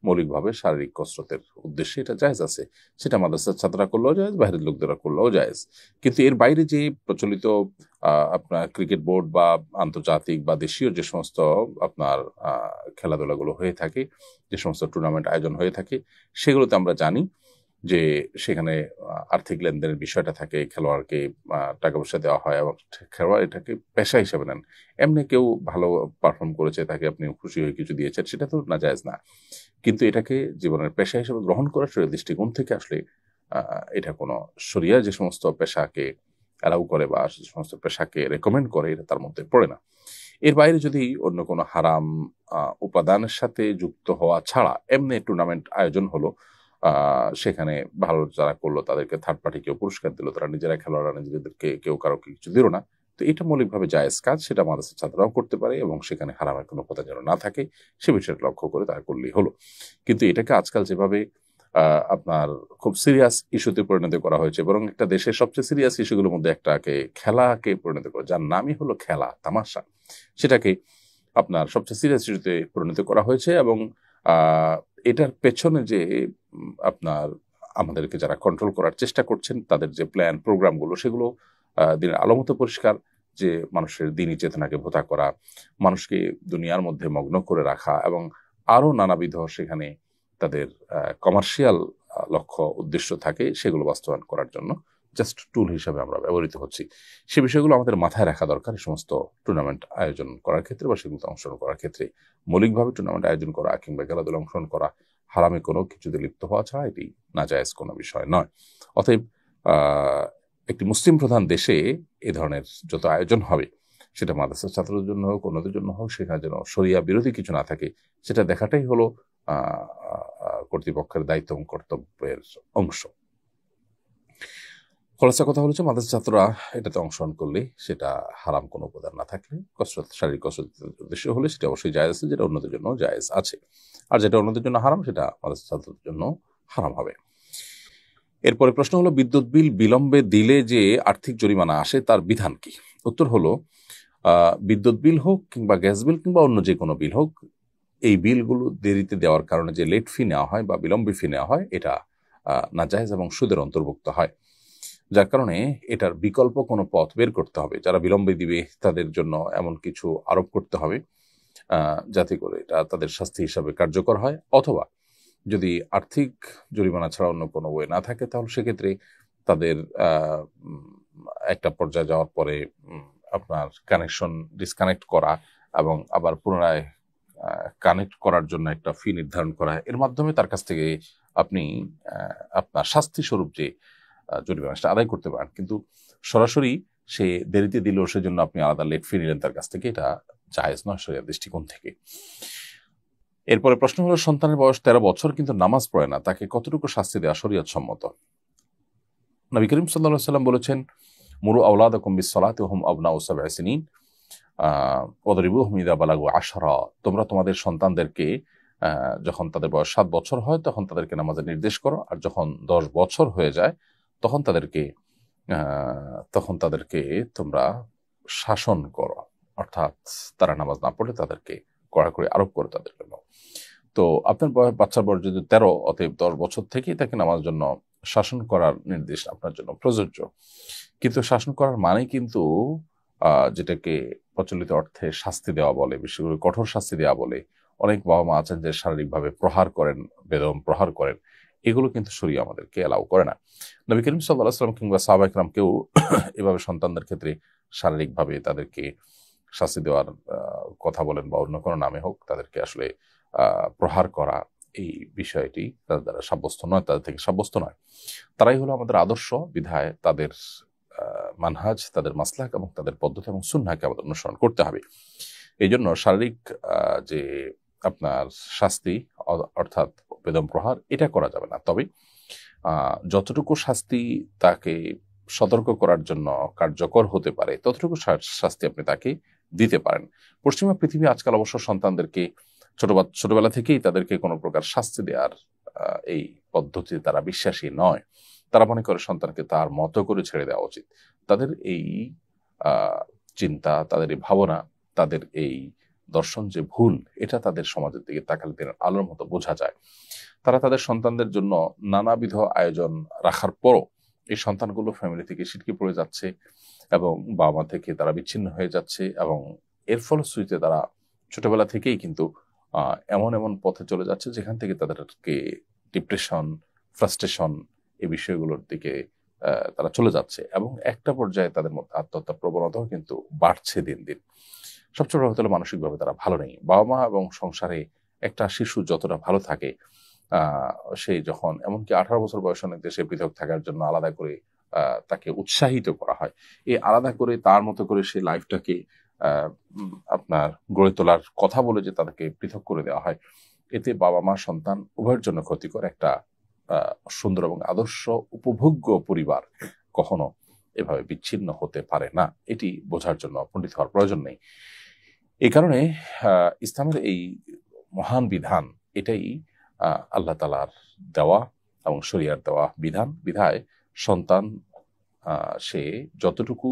মৌলিকভাবে শারীরিক কসরতের উদ্দেশ্যে এটা জায়েজ আছে। সেটা মাদ্রাসার ছাত্ররা করলেও জায়েজ, বাইরের লোকদেরা করলেও জায়েজ। কিন্তু এর বাইরে যে প্রচলিত আপনার ক্রিকেট বোর্ড বা আন্তর্জাতিক বা দেশীয় যে সমস্ত আপনার খেলাধুলাগুলো হয়ে থাকে, যে সমস্ত টুর্নামেন্ট আয়োজন হয়ে থাকে, সেগুলোতে আমরা জানি যে সেখানে আর্থিক লেনদেনের বিষয়টা থাকে, খেলোয়াড়কে টাকা পয়সা দেওয়া হয় এবং খেলোয়াড় এটাকে পেশা হিসেবে নেন। এমনি কেউ ভালো পারফর্ম করেছে, তাকে আপনি খুশি হয়ে কিছু দিয়েছেন, সেটা তো নাজায়েজ না। কিন্তু এটাকে জীবনের পেশা হিসেবে গ্রহণ করার দৃষ্টিকোণ থেকে আসলে এটা কোনো শরিয়া যে সমস্ত পেশাকে অ্যালাউ করে বা যে সমস্ত পেশাকে রেকমেন্ড করে, এটা তার মধ্যে পড়ে না। এর বাইরে যদি অন্য কোনো হারাম উপাদানের সাথে যুক্ত হওয়া ছাড়া এমনি টুর্নামেন্ট আয়োজন হলো, সেখানে ভালো যারা করলো তাদেরকে থার্ড পার্টি কেউ পুরস্কার দিল, তারা নিজেরা খেলোয়াড়রা নিজেদেরকে কেউ কারো কিছু দিল না, তো এটা মৌলিকভাবে জায়েজ কাজ, সেটা মাদ্রাসার ছাত্ররাও করতে পারে এবং সেখানে হারামের কোনো উপাদান যেন না থাকে সে বিষয়টা লক্ষ্য করে তারা করলেই হলো। কিন্তু এটাকে আজকাল যেভাবে আপনার খুব সিরিয়াস ইস্যুতে পরিণত করা হয়েছে, বরং একটা দেশের সবচেয়ে সিরিয়াস ইস্যুগুলোর মধ্যে একটাকে খেলাকে পরিণত করা, যার নামই হলো খেলা তামাশা, সেটাকে আপনার সবচেয়ে সিরিয়াস ইস্যুতে পরিণত করা হয়েছে। এবং এটার পেছনে যে আপনার আমাদেরকে যারা কন্ট্রোল করার চেষ্টা করছেন, তাদের যে প্ল্যান প্রোগ্রামগুলো, সেগুলো দিনের আলোমতো পরিষ্কার যে মানুষের দিনী চেতনাকে ভোতা করা, মানুষকে দুনিয়ার মধ্যে মগ্ন করে রাখা এবং আরো নানাবিধ সেখানে তাদের কমার্শিয়াল লক্ষ্য উদ্দেশ্য থাকে, সেগুলো বাস্তবায়ন করার জন্য জাস্ট টুল হিসাবে আমরা ব্যবহৃত হচ্ছি। সে বিষয়গুলো আমাদের মাথায় রাখা দরকার এই সমস্ত টুর্নামেন্ট আয়োজন করার ক্ষেত্রে বা সেগুলোতে অংশগ্রহণ করার ক্ষেত্রে। মৌলিকভাবে টুর্নামেন্ট আয়োজন করা কিংবা খেলাধুলা অংশগ্রহণ করা হারামে কোনো কিছুতে লিপ্ত হওয়া ছাড়া এটি নাজায়েজ কোনো বিষয় নয়। অতএব একটি মুসলিম প্রধান দেশে এ ধরনের যত আয়োজন হবে, সেটা মাদ্রাসার ছাত্রদের জন্য হোক, অন্যদের জন্য হোক, সেখানে যেন শরিয়া বিরোধী কিছু না থাকে, সেটা দেখাটাই হলো কর্তৃপক্ষের দায়িত্ব এবং কর্তব্যের অংশ। খোলাসা কথা হলো যে মাদ্রাসা ছাত্ররা এটাতে অংশগ্রহণ করলে সেটা হারাম কোনো উপাদান না থাকলে কসরত, শারীরিক কসরতের উদ্দেশ্য হলে সেটা অবশ্যই জায়েজ আছে, যেটা অন্যদের জন্য জায়েজ আছে। আর যেটা অন্যদের জন্য হারাম সেটা মাদ্রাসা ছাত্রদের জন্য হারাম হবে। এরপরে প্রশ্ন হলো, বিদ্যুৎ বিল বিলম্বে দিলে যে আর্থিক জরিমানা আসে তার বিধান কি? উত্তর হলো, বিদ্যুৎ বিল হোক কিংবা গ্যাস বিল কিংবা অন্য যে কোনো বিল হোক, এই বিলগুলো দেরিতে দেওয়ার কারণে যে লেট ফি নেওয়া হয় বা বিলম্বে ফি নেওয়া হয়, এটা নাজায়েজ এবং সুদের অন্তর্ভুক্ত হয়। যার কারণে এটার বিকল্প কোনো পথ বের করতে হবে। যারা বিলম্বে দিবে তাদের জন্য এমন কিছু আরোপ করতে হবে যাতে করে এটা তাদের শাস্তি হিসাবে কার্যকর হয়, অথবা যদি আর্থিক জরিমানা ছাড়া অন্য কোনো ওয়ে না থাকে তাহলে সেক্ষেত্রে তাদের একটা পর্যায়ে যাওয়ার পরে আপনার কানেকশন ডিসকানেক্ট করা এবং আবার পুনরায় কানেক্ট করার জন্য একটা ফি নির্ধারণ করা, এর মাধ্যমে তার কাছ থেকে আপনি আপনার শাস্তি স্বরূপ যে জরিমানাটা আদায় করতে পারেন। কিন্তু সরাসরি সে দেরিতে দিলেও সেজন্য আপনি আলাদা লেট ফি নিলেন তার কাছ থেকে, এটা জায়েজ নয় শরিয়ার দৃষ্টিকোণ থেকে। এরপরে প্রশ্ন হলো, সন্তানের বয়স 13 বছর কিন্তু নামাজ পড়ে না, তাকে কতটুকু শাস্তি দেওয়া শরিয়ত সম্মত? নবী করিম সাল্লাল্লাহু আলাইহি ওয়াসাল্লাম বলেছেন, মুরু আওলাদাকুম বিস-সালাতি ওয়া হুম আবনাউ 7 সিনিন ওয়াদরিবুহুম ইযা বালাগু 10। তোমরা তোমাদের সন্তানদেরকে যখন তাদের বয়স 7 বছর হয় তখন তাদেরকে নামাজের নির্দেশ করো, আর যখন 10 বছর হয়ে যায় তখন তাদেরকে তোমরা শাসন করো, অর্থাৎ তারা নামাজ না পড়লে তাদেরকে কড়াকড়ি আরোপ করো তাদের জন্য। তো আপনার বাচ্চার বয়স যদি 13, অতএব 10 বছর থেকেই তাকে নামাজের জন্য শাসন করার নির্দেশ আপনার জন্য প্রযোজ্য। কিন্তু শাসন করার মানে কিন্তু যেটাকে প্রচলিত অর্থে শাস্তি দেওয়া বলে, বিশেষ করে কঠোর শাস্তি দেওয়া বলে, অনেক বাবা মা আছেন যে শারীরিকভাবে প্রহার করেন, বেদম প্রহার করেন, এগুলো কিন্তু শরীয়ত আমাদেরকে এলাও করে না। নবী করিম সাল্লাল্লাহু আলাইহি ওয়াসাল্লাম কিংবা সাহাবায়ে কেরাম কেউ এভাবে সন্তানদের ক্ষেত্রে শারীরিকভাবে তাদেরকে শাস্তি দেওয়ার কথা বলেন বা অন্য কোনো নামে হোক, তাদেরকে আসলে প্রহার করা, এই বিষয়টি তাদের দ্বারা সাব্যস্ত নয়, তাদের থেকে সাব্যস্ত নয়। তারাই হলো আমাদের আদর্শ, বিধায় তাদের মানহাজ, তাদের মাসলাক এবং তাদের পদ্ধতি এবং সুন্নাহকে আমাদের অনুসরণ করতে হবে। এই জন্য শারীরিক যে আপনার শাস্তি অর্থাৎ বেদম প্রহার, এটা করা যাবে না। তবে যতটুকু শাস্তি তাকে সতর্ক করার জন্য কার্যকর হতে পারে ততটুকু শাস্তি আপনি তাকে দিতে পারেন। পশ্চিমা পৃথিবী আজকাল অবশ্য সন্তানদেরকে ছোটবেলা থেকেই তাদেরকে কোনো প্রকার শাস্তি দেওয়ার এই পদ্ধতিতে তারা বিশ্বাসী নয়। তারা মনে করে সন্তানকে তার মতো করে ছেড়ে দেওয়া উচিত। তাদের এই চিন্তা, তাদের এই ভাবনা, তাদের এই দর্শন যে ভুল, এটা তাদের সমাজের দিকে তাকালে দিনের আলোর মতো বোঝা যায়। তারা তাদের সন্তানদের জন্য নানাবিধ আয়োজন রাখার পরও এই সন্তানগুলো ফ্যামিলি থেকে ছিটকে পড়ে যাচ্ছে এবং বাবা মা থেকে তারা বিচ্ছিন্ন হয়ে যাচ্ছে, এবং এর ফলশ্রুতিতে তারা ছোটবেলা থেকেই কিন্তু এমন এমন পথে চলে যাচ্ছে যেখান থেকে তাদেরকে ডিপ্রেশন, ফ্রাস্ট্রেশন, এই বিষয়গুলোর দিকে তারা চলে যাচ্ছে, এবং একটা পর্যায়ে তাদের মধ্যে আত্মহত্যার প্রবণতাও কিন্তু বাড়ছে দিন দিন। সবচেয়ে বড় কথা হলো মানসিকভাবে তারা ভালো নেই। বাবা মা এবং সংসারে একটা শিশু যতটা ভালো থাকে, সে যখন এমনকি 18 বছর বয়স অনেক দেশে পৃথক থাকার জন্য আলাদা করে তাকে উৎসাহিত করা হয়, এই আলাদা করে তার মতো করে সে লাইফটাকে আপনার গড়ে তোলার কথা বলে যে তাদেরকে পৃথক করে দেওয়া হয়, এতে বাবা মা সন্তান উভয়ের জন্য ক্ষতিকর। একটা সুন্দর এবং আদর্শ উপভোগ্য পরিবার কখনো এভাবে বিচ্ছিন্ন হতে পারে না। এটি বোঝার জন্য পণ্ডিত হওয়ার প্রয়োজন নেই। এই কারণে ইসলামের এই মহান বিধান, এটাই আল্লাহ তাআলার দেওয়া এবং শরিয়ার দেওয়া বিধান। বিধায় সন্তান সে যতটুকু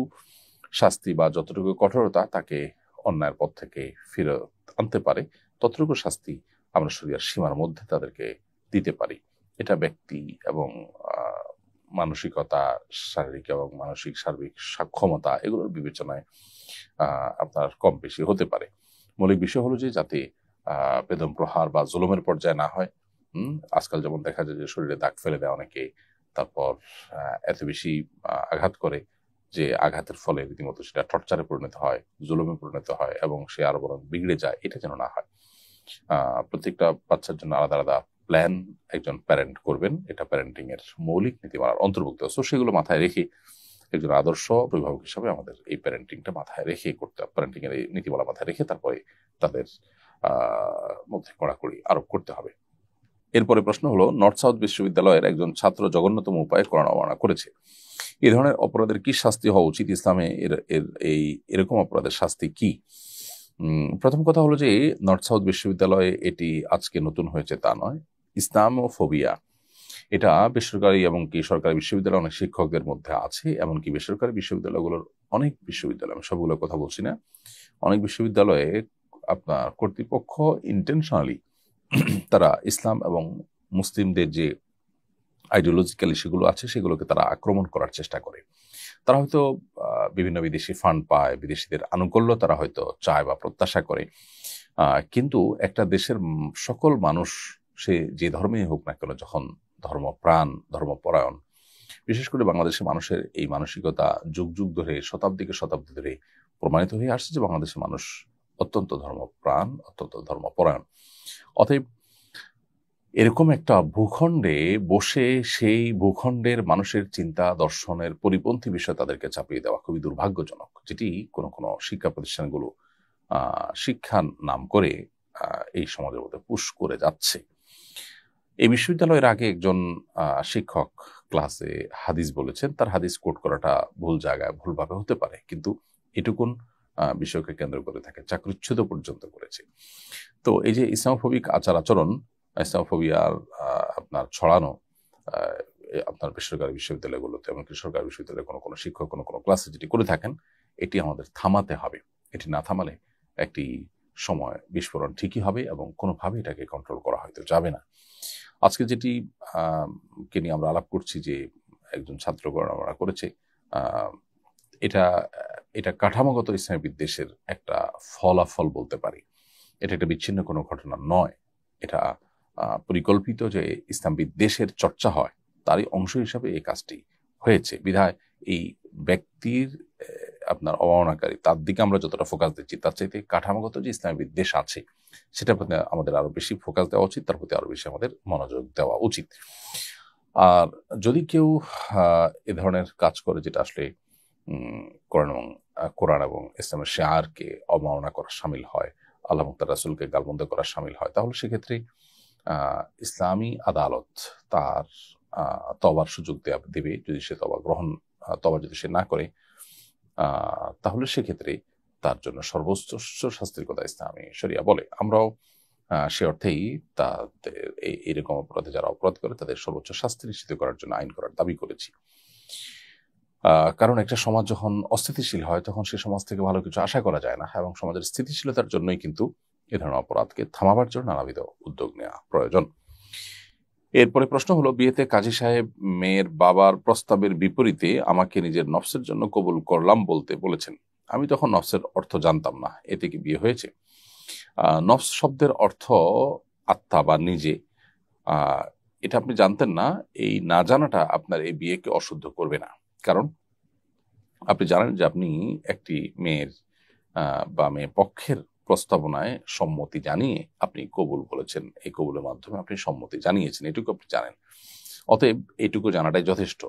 শাস্তি বা যতটুকু কঠোরতা তাকে অন্যায়ের পথ থেকে ফিরে আনতে পারে, ততটুকু শাস্তি আমরা শরিয়ার সীমার মধ্যে তাদেরকে দিতে পারি। এটা ব্যক্তি এবং মানসিকতা, শারীরিক এবং মানসিক সার্বিক সক্ষমতা, এগুলোর বিবেচনায় আপনার কম বেশি হতে পারে। মৌলিক বিষয় হলো যে যাতে বেদম প্রহার বা জুলুমের পর্যায়ে না হয়। আজকাল যেমন দেখা যায় যে শরীরে দাগ ফেলে দেয় অনেকে, তারপর এত বেশি আঘাত করে যে আঘাতের ফলে রীতিমতো সেটা টর্চারে পরিণত হয়, জুলুমে পরিণত হয় এবং সে আরো বরং বিগড়ে যায়, এটা যেন না হয়। প্রত্যেকটা বাচ্চার জন্য আলাদা আলাদা প্ল্যান একজন প্যারেন্ট করবেন, এটা প্যারেন্টিং এর মৌলিক নীতিমালার অন্তর্ভুক্ত। সো সেগুলো মাথায় রেখে একজন আদর্শ অভিভাবক হিসাবে আমাদের এই প্যারেন্টিংটা মাথায় রেখে করতে হবে, প্যারেন্টিং এর এই নীতিমালা মাথায় রেখে তারপরে তাদের মধ্যে কড়াকড়ি আরোপ করতে হবে। এরপরে প্রশ্ন হলো, নর্থ সাউথ বিশ্ববিদ্যালয়ের একজন ছাত্র জঘন্যতম উপায়ে কোরআন অবমাননা করেছে। এই ধরনের অপরাধের কি শাস্তি হওয়া উচিত ইসলামে? এরকম অপরাধের শাস্তি কি? প্রথম কথা হলো যে নর্থ সাউথ বিশ্ববিদ্যালয়ে এটি আজকে নতুন হয়েছে তা নয়। ইসলামোফোবিয়া এটা বেসরকারি এবং কি সরকারি বিশ্ববিদ্যালয় অনেক শিক্ষকদের মধ্যে আছে, এমনকি বেসরকারি বিশ্ববিদ্যালয়গুলোর অনেক বিশ্ববিদ্যালয়, আমি সবগুলোর কথা বলছি না, অনেক বিশ্ববিদ্যালয়ে আপনার কর্তৃপক্ষ ইন্টেনশনালি তারা ইসলাম এবং মুসলিমদের যে আইডিওলজিক্যাল ইস্যুগুলো আছে সেগুলোকে তারা আক্রমণ করার চেষ্টা করে। তারা হয়তো বিভিন্ন বিদেশি ফান্ড পায়, বিদেশিদের আনুকূল্য তারা হয়তো চায় বা প্রত্যাশা করে, কিন্তু একটা দেশের সকল মানুষ সে যে ধর্মেই হোক না কেন, যখন ধর্মপ্রাণ ধর্মপরায়ণ, বিশেষ করে বাংলাদেশের মানুষের এই মানসিকতা যুগ যুগ ধরে শতাব্দীকে শতাব্দী ধরে প্রমাণিত হয়ে আসছে যে বাংলাদেশের মানুষ অত্যন্ত ধর্মপ্রাণ, অত্যন্ত ধর্মপরায়ণ। অতএব এরকম একটা ভূখণ্ডে বসে সেই ভূখণ্ডের মানুষের চিন্তা দর্শনের পরিপন্থী বিষয় তাদেরকে চাপিয়ে দেওয়া খুবই দুর্ভাগ্যজনক, যেটি কোনো কোনো শিক্ষা প্রতিষ্ঠানগুলো শিক্ষার নাম করে এই সমাজের মধ্যে পুশ করে যাচ্ছে। এই বিশ্ববিদ্যালয়ের আগে একজন শিক্ষক ক্লাসে হাদিস বলেছেন, তার হাদিস কোট করাটা ভুল জায়গায় ভুলভাবে হতে পারে, কিন্তু এটুকুন বিষয়কে কেন্দ্র করে থাকে চাকরিচ্যুত পর্যন্ত করেছে। তো এই যে ইসলামোফোবিক আচার আচরণ, ইসলামোফোবিয়ার আপনার ছড়ানো আপনার বেসরকারি বিশ্ববিদ্যালয়গুলোতে, এমনকি সরকারি বিশ্ববিদ্যালয়ে কোনো কোনো শিক্ষক কোনো কোনো ক্লাসে যেটি করে থাকেন, এটি আমাদের থামাতে হবে। এটি না থামালে একটি সময় বিস্ফোরণ ঠিকই হবে এবং কোনোভাবে এটাকে কন্ট্রোল করা হয়তো যাবে না। আজকে যেটি কে নিয়ে আমরা আলাপ করছি যে একজন ছাত্র গণনা করেছে, এটা এটা কাঠামোগত ইসলামী বিদ্বেষের একটা ফলাফল বলতে পারি। এটা একটা বিচ্ছিন্ন কোনো ঘটনা নয়, এটা পরিকল্পিত যে ইসলাম বিদ্বেষের চর্চা হয় তারই অংশ হিসাবে এই কাজটি হয়েছে। বিধায় এই ব্যক্তির আপনার অবমাননাকারী তার দিকে আমরা যতটা ফোকাস দিচ্ছি তার চাইতে কাঠামোগত যে ইসলামী বিদ্বেষ আছে সেটার প্রতি আমাদের আরো বেশি ফোকাস দেওয়া উচিত, তার প্রতি আরো বেশি আমাদের মনোযোগ দেওয়া উচিত। আর যদি কেউ এ ধরনের কাজ করে যেটা আসলে কোরআন এবং ইসলামের শিআরকে অবমাননা করা শামিল হয়, আল্লাহ মুক্তার রাসূলকে গালমন্দ করা শামিল হয়, তাহলে সেক্ষেত্রে ইসলামী আদালত তার তওবার সুযোগ দেবে। যদি সে তওবা যদি সে না করে, তাহলে সেক্ষেত্রে তার জন্য সর্বোচ্চ শাস্তির কথা ইসলামী শরিয়া বলে। আমরাও সে অর্থেই তাদের এইরকম অপরাধে যারা অপরাধ করে তাদের সর্বোচ্চ শাস্তি নিশ্চিত করার জন্য আইন করার দাবি করেছি। কারণ একটা সমাজ যখন অস্থিতিশীল হয় তখন সে সমাজ থেকে ভালো কিছু আশা করা যায় না, এবং সমাজের স্থিতিশীলতার জন্যই কিন্তু এ ধরনের অপরাধকে থামাবার জন্য নানাবিধ উদ্যোগ নেওয়া প্রয়োজন। এরপরে প্রশ্ন হলো, বিয়েতে কাজী সাহেব মেয়ের বাবার প্রস্তাবের বিপরীতে আমাকে নিজের নফসের জন্য কবুল করলাম বলতে বলেছেন। আমি তখন নফসের অর্থ জানতাম না, এতে কি বিয়ে হয়েছে? নফস শব্দের অর্থ আত্মা বা নিজে, এটা আপনি জানতেন না। এই না জানাটা আপনার এই বিয়েকে অশুদ্ধ করবে না, কারণ আপনি জানেন যে আপনি একটি মেয়ের বা মেয়ে পক্ষের প্রস্তাবনায় সম্মতি জানিয়ে আপনি কবুল বলেছেন, এই কবুলের মাধ্যমে আপনি সম্মতি জানিয়েছেন, এটুকু আপনি জানেন। অতএব এইটুকু জানাটাই যথেষ্ট।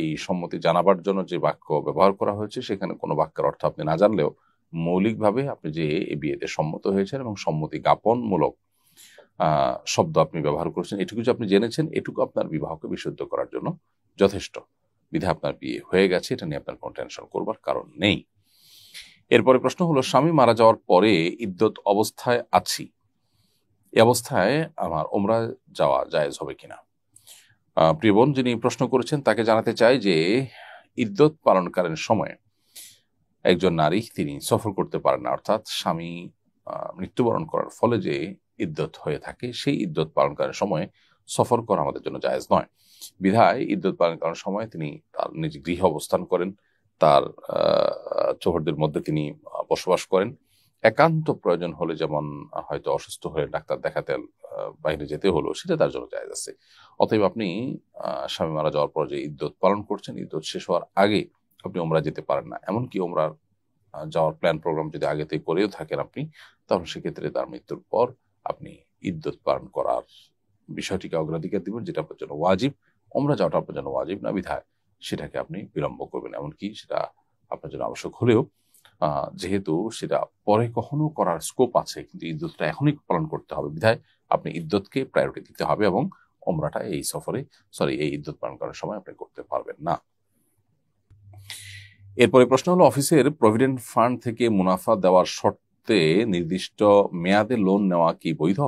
এই সম্মতি জানাবার জন্য যে বাক্য ব্যবহার করা হয়েছে সেখানে কোনো বাক্যের অর্থ আপনি না জানলেও মৌলিকভাবে আপনি যে এই বিয়েতে সম্মত হয়েছেন এবং সম্মতি জ্ঞাপনমূলক শব্দ আপনি ব্যবহার করেছেন, এটুকু যে আপনি জেনেছেন, এটুকু আপনার বিবাহকে বিশুদ্ধ করার জন্য যথেষ্ট। বিধায় আপনার বিয়ে হয়ে গেছে, এটা নিয়ে আপনার কোনো টেনশন করবার কারণ নেই। এরপরে প্রশ্ন হলো, স্বামী মারা যাওয়ার পরে ইদ্যত অবস্থায় আছি, এই অবস্থায় আমার ওমরা যাওয়া জায়েজ হবে কিনা? প্রিয় বোন যিনি প্রশ্ন করেছেন তাকে জানাতে চাই যে ইদ্যত পালনকালীন সময়ে একজন নারী তিনি সফর করতে পারেন না, অর্থাৎ স্বামী মৃত্যুবরণ করার ফলে যে ইদ্যত হয়ে থাকে সেই ইদ্যত পালনকালীন সময়ে সফর করা আমাদের জন্য জায়েজ নয়। বিধায় ইদ্যত পালনকালীন সময়ে তিনি তার নিজ গৃহে অবস্থান করেন, তার চৌহদ্দির মধ্যে তিনি বসবাস করেন। একান্ত প্রয়োজন হলে, যেমন হয়তো অসুস্থ হয়ে ডাক্তার দেখাতে বাইরে যেতে হলো, সেটা তার জন্য জায়েজ আছে। অতএব আপনি স্বামী মারা যাওয়ার পর যে ইদ্যত পালন করছেন, ইদ্যত শেষ হওয়ার আগে আপনি ওমরা যেতে পারেন না। এমনকি ওমরার যাওয়ার প্ল্যান প্রোগ্রাম যদি আগে থেকে করেও থাকেন আপনি, তাহলে সেক্ষেত্রে তার মৃত্যুর পর আপনি ইদ্যত পালন করার বিষয়টিকে অগ্রাধিকার দিবেন, যেটা আপনার জন্য ওয়াজিব। ওমরা যাওয়াটা আপনার জন্য ওয়াজিব না, বিধায় সেটাকে আপনি বিলম্ব করবেন। এমনকি সেটা আপনার জন্য আবশ্যক হলেও যেহেতু সেটা পরে কখনো করার স্কোপ আছে, কিন্তু ইদ্যতটা এখনই পালন করতে হবে, বিধায় আপনি ইদ্যতকে প্রায়োরিটি দিতে হবে এবং ওমরাটা এই ইদ্যত পালন করার সময় আপনি করতে পারবেন না। এরপরে প্রশ্ন হলো, অফিসের প্রভিডেন্ট ফান্ড থেকে মুনাফা দেওয়ার শর্তে নির্দিষ্ট মেয়াদে লোন নেওয়া কি বৈধ?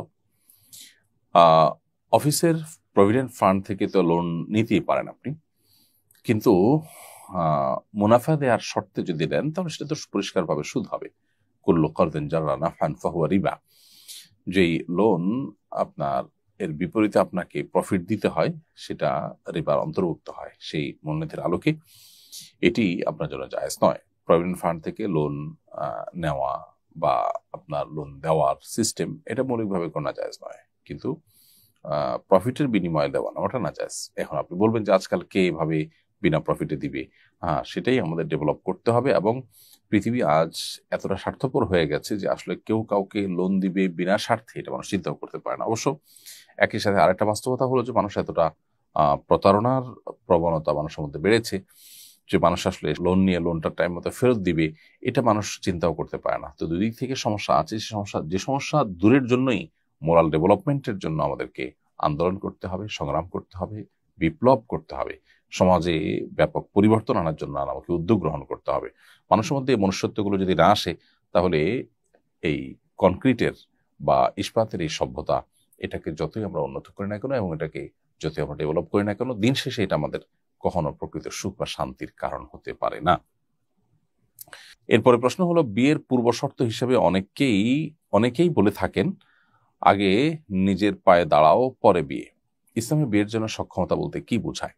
অফিসের প্রভিডেন্ট ফান্ড থেকে তো লোন নিতেই পারেন আপনি, কিন্তু মুনাফা দেওয়ার শর্তে যদি দেন তাহলে সেটা তো পরিষ্কারভাবে সুদ হবে। কুল্লু কারদিন জাররা নাফআন ফাহুয়া রিবা। যেই লোন আপনার এর বিপরীতে আপনাকে প্রফিট দিতে হয়, সেটা রিবার অন্তর্ভুক্ত হয়। সেই মূলনীতির আলোকে এটি আপনার জন্য জায়েজ নয়। প্রভিডেন্ট ফান্ড থেকে লোন নেওয়া বা আপনার লোন দেওয়ার সিস্টেম, এটা মৌলিকভাবে কোনো জায়েজ নয়, কিন্তু প্রফিটের বিনিময়ে দেওয়া নেওয়াটা না জায়েজ। এখন আপনি বলবেন যে আজকাল কে এভাবে বিনা প্রফিটে দিবে? সেটাই আমাদের ডেভেলপ করতে হবে। এবং পৃথিবী আজ এতটা স্বার্থপর হয়ে গেছে যে আসলে কেউ কাউকে লোন দিবে বিনা স্বার্থে, এটা মানুষ চিন্তাও করতে পারে না। অবশ্য একই সাথে আরেকটা বাস্তবতা হলো যে মানুষ এতটা প্রতারণার প্রবণতা মানুষের মধ্যে বেড়েছে যে মানুষ আসলে লোন নিয়ে লোনটা টাইম মতো ফেরত দিবে, এটা মানুষ চিন্তাও করতে পারে না। তো দুই দিক থেকে সমস্যা আছে। যে সমস্যা দূরের জন্যই মোরাল ডেভেলপমেন্টের জন্য আমাদেরকে আন্দোলন করতে হবে, সংগ্রাম করতে হবে, বিপ্লব করতে হবে, সমাজে ব্যাপক পরিবর্তন আনার জন্য আমাকে উদ্যোগ গ্রহণ করতে হবে। মানুষের মধ্যে এই মনুষ্যত্বগুলো যদি না আসে, তাহলে এই কনক্রিটের বা ইস্পাতের এই সভ্যতা, এটাকে যতই আমরা উন্নত করি না কেন এবং এটাকে যতই আমরা ডেভেলপ করি না কেন, দিন শেষে এটা আমাদের কখনো প্রকৃত সুখ বা শান্তির কারণ হতে পারে না। এরপরে প্রশ্ন হলো, বিয়ের পূর্ব শর্ত হিসেবে অনেকেই বলে থাকেন আগে নিজের পায়ে দাঁড়াও পরে বিয়ে। ইসলামে বিয়ের জন্য সক্ষমতা বলতে কি বোঝায়?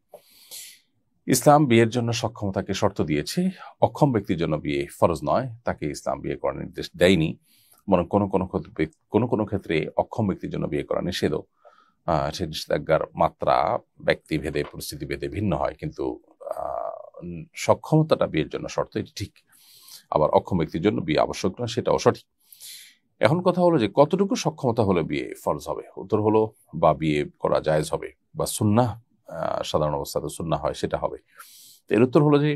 ইসলাম বিয়ের জন্য সক্ষমতাকে শর্ত দিয়েছে। অক্ষম ব্যক্তির জন্য বিয়ে ফরজ নয়, তাকে ইসলাম বিয়ে করার নির্দেশ দেয়নি, বরং কোনো ক্ষেত্রে অক্ষম ব্যক্তির জন্য বিয়ে করা নিষেধও। সে নিষেধাজ্ঞার মাত্রা ব্যক্তি ভেদে, পরিস্থিতি ভেদে ভিন্ন হয়, কিন্তু সক্ষমতাটা বিয়ের জন্য শর্ত, এটি ঠিক। আবার অক্ষম ব্যক্তির জন্য বিয়ে আবশ্যক নয়, সেটাও সঠিক। এখন কথা হলো যে কতটুকু সক্ষমতা হলে বিয়ে ফরজ হবে? উত্তর হলো, বা বিয়ে করা জায়েজ হবে, বা সুন্নাহ, সাধারণ অবস্থাতে সুন্নাহ হয়, সেটা হবে। এর উত্তর হলো যে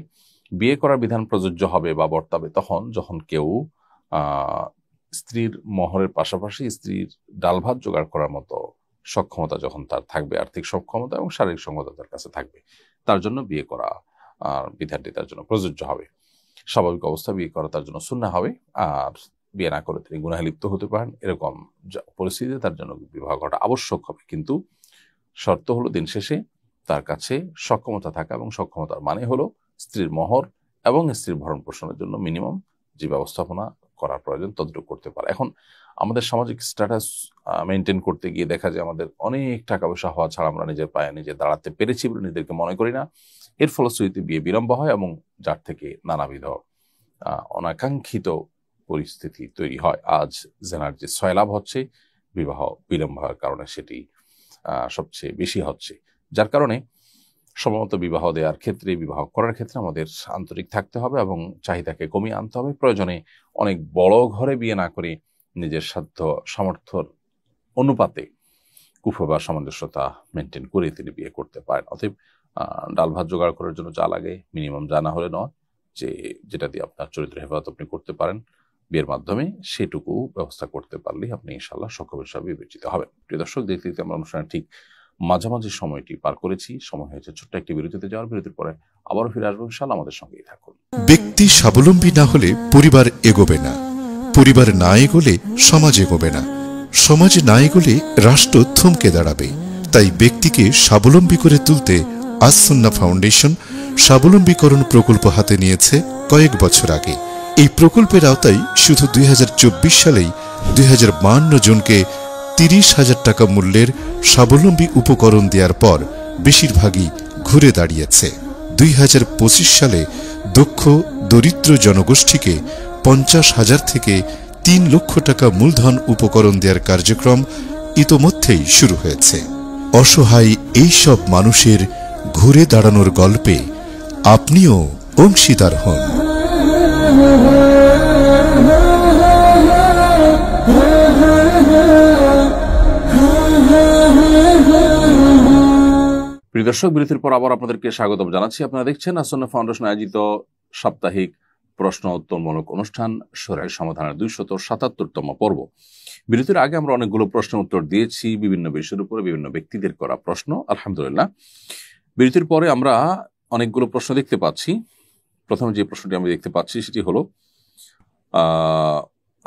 বিয়ে করার বিধান প্রযোজ্য হবে বা বর্তাবে যখন কেউ স্ত্রীর মহরের পাশাপাশি স্ত্রীর ডাল ভাত জোগাড় করার মতো সক্ষমতা যখন তার থাকবে, আর্থিক সক্ষমতা এবং শারীরিক সক্ষমতা তার কাছে থাকবে, তার জন্য বিয়ে করা বিধানটি তার জন্য প্রযোজ্য হবে। স্বাভাবিক অবস্থা বিয়ে করা তার জন্য সুন্নাহ হবে, আর বিয়ে না করে তিনি গুনাহে লিপ্ত হতে পারেন, এরকম পরিস্থিতিতে তার জন্য বিবাহ করা আবশ্যক হবে। কিন্তু শর্ত হলো দিন শেষে তার কাছে সক্ষমতা থাকা, এবং সক্ষমতার মানে হলো স্ত্রীর মহর এবং স্ত্রীর ভরণ পোষণের জন্য মিনিমাম যে ব্যবস্থাপনা করার প্রয়োজন ততটুকু করতে পারে। এখন আমাদের সামাজিক স্ট্যাটাস মেনটেন করতে গিয়ে দেখা যায় আমাদের অনেক টাকা পয়সা হওয়া ছাড়া আমরা নিজের পায়ে নিজে দাঁড়াতে পেরেছি বলে নিজেদেরকে মনে করি না। এর ফলশ্রুতিতে বিয়ে বিলম্ব হয় এবং যার থেকে নানাবিধ অনাকাঙ্ক্ষিত পরিস্থিতি তৈরি হয়। আজ জেনার যে সয়লাভ হচ্ছে বিবাহ বিলম্ব হওয়ার কারণে, সেটি সবচেয়ে বেশি হচ্ছে। যার কারণে সময়মতো বিবাহ দেওয়ার ক্ষেত্রে, বিবাহ করার ক্ষেত্রে আমাদের আন্তরিক থাকতে হবে এবং চাহিদাকে কমিয়ে আনতে হবে। প্রয়োজনে অনেক বড় ঘরে বিয়ে না করে নিজের সাধ্য সামর্থ্যর অনুপাতে কুফা বা সামঞ্জস্যতা মেনটেন করে তিনি বিয়ে করতে পারেন। অতএব ডাল ভাত জোগাড় করার জন্য যা লাগে মিনিমাম জানা হলে নয়, যেটা দিয়ে আপনার চরিত্র হেফাজত আপনি করতে পারেন বিয়ের মাধ্যমে, সেটুকু ব্যবস্থা করতে পারলেই আপনি ইনশাআল্লাহ সক্ষম হিসাবে বিবেচিত হবেন। প্রিয় দর্শক, দেখতে দেখতে আমরা অনুষ্ঠানের ঠিক মাঝামাঝি সময়টি পার করেছি। সময় হয়েছে ছোট্ট একটি বিরতিতে যাওয়ার। বিরতির পরে আবারও ফিরে আসবো ইনশাআল্লাহ, আমাদের সঙ্গেই থাকুন। ব্যক্তি স্বাবলম্বী না হলে পরিবার এগোবে না, পরিবার না এগোলে সমাজ এগোবে না, সমাজ না এগোলে রাষ্ট্র থমকে দাঁড়াবে। তাই ব্যক্তিকে স্বাবলম্বী করে তুলতে আস সুন্নাহ ফাউন্ডেশন স্বাবলম্বীকরণ প্রকল্প হাতে নিয়েছে কয়েক বছর আগে। এই প্রকল্পের আওতায় শুধু 2024 সালেই 2052 জনকে 30,000 টাকা মূল্যের স্বাবলম্বী উপকরণ দেওয়ার পর বেশিরভাগই ঘুরে দাঁড়িয়েছে। 2025 সালে দক্ষ দরিদ্র জনগোষ্ঠীকে 50,000 থেকে 3 লক্ষ টাকা মূলধন উপকরণ দেওয়ার কার্যক্রম ইতোমধ্যেই শুরু হয়েছে। অসহায় এই সব মানুষের ঘুরে দাঁড়ানোর গল্পে আপনিও অংশীদার হন। প্রিয় দর্শক, বিরতির পর আবার আপনাদেরকে স্বাগত জানাচ্ছি। আপনারা দেখছেন আসন্না ফাউন্ডেশন আয়োজিত সাপ্তাহিক প্রশ্ন উত্তরমূলক অনুষ্ঠান শরীর সমাধানের 277তম পর্ব। বিরতির আগে আমরা অনেকগুলো প্রশ্নের উত্তর দিয়েছি, বিভিন্ন বিষয়ের উপরে বিভিন্ন ব্যক্তিদের করা প্রশ্ন, আলহামদুলিল্লাহ। বিরতির পরে আমরা অনেকগুলো প্রশ্ন দেখতে পাচ্ছি। প্রথম যে প্রশ্নটি আমি দেখতে পাচ্ছি সেটি হলো,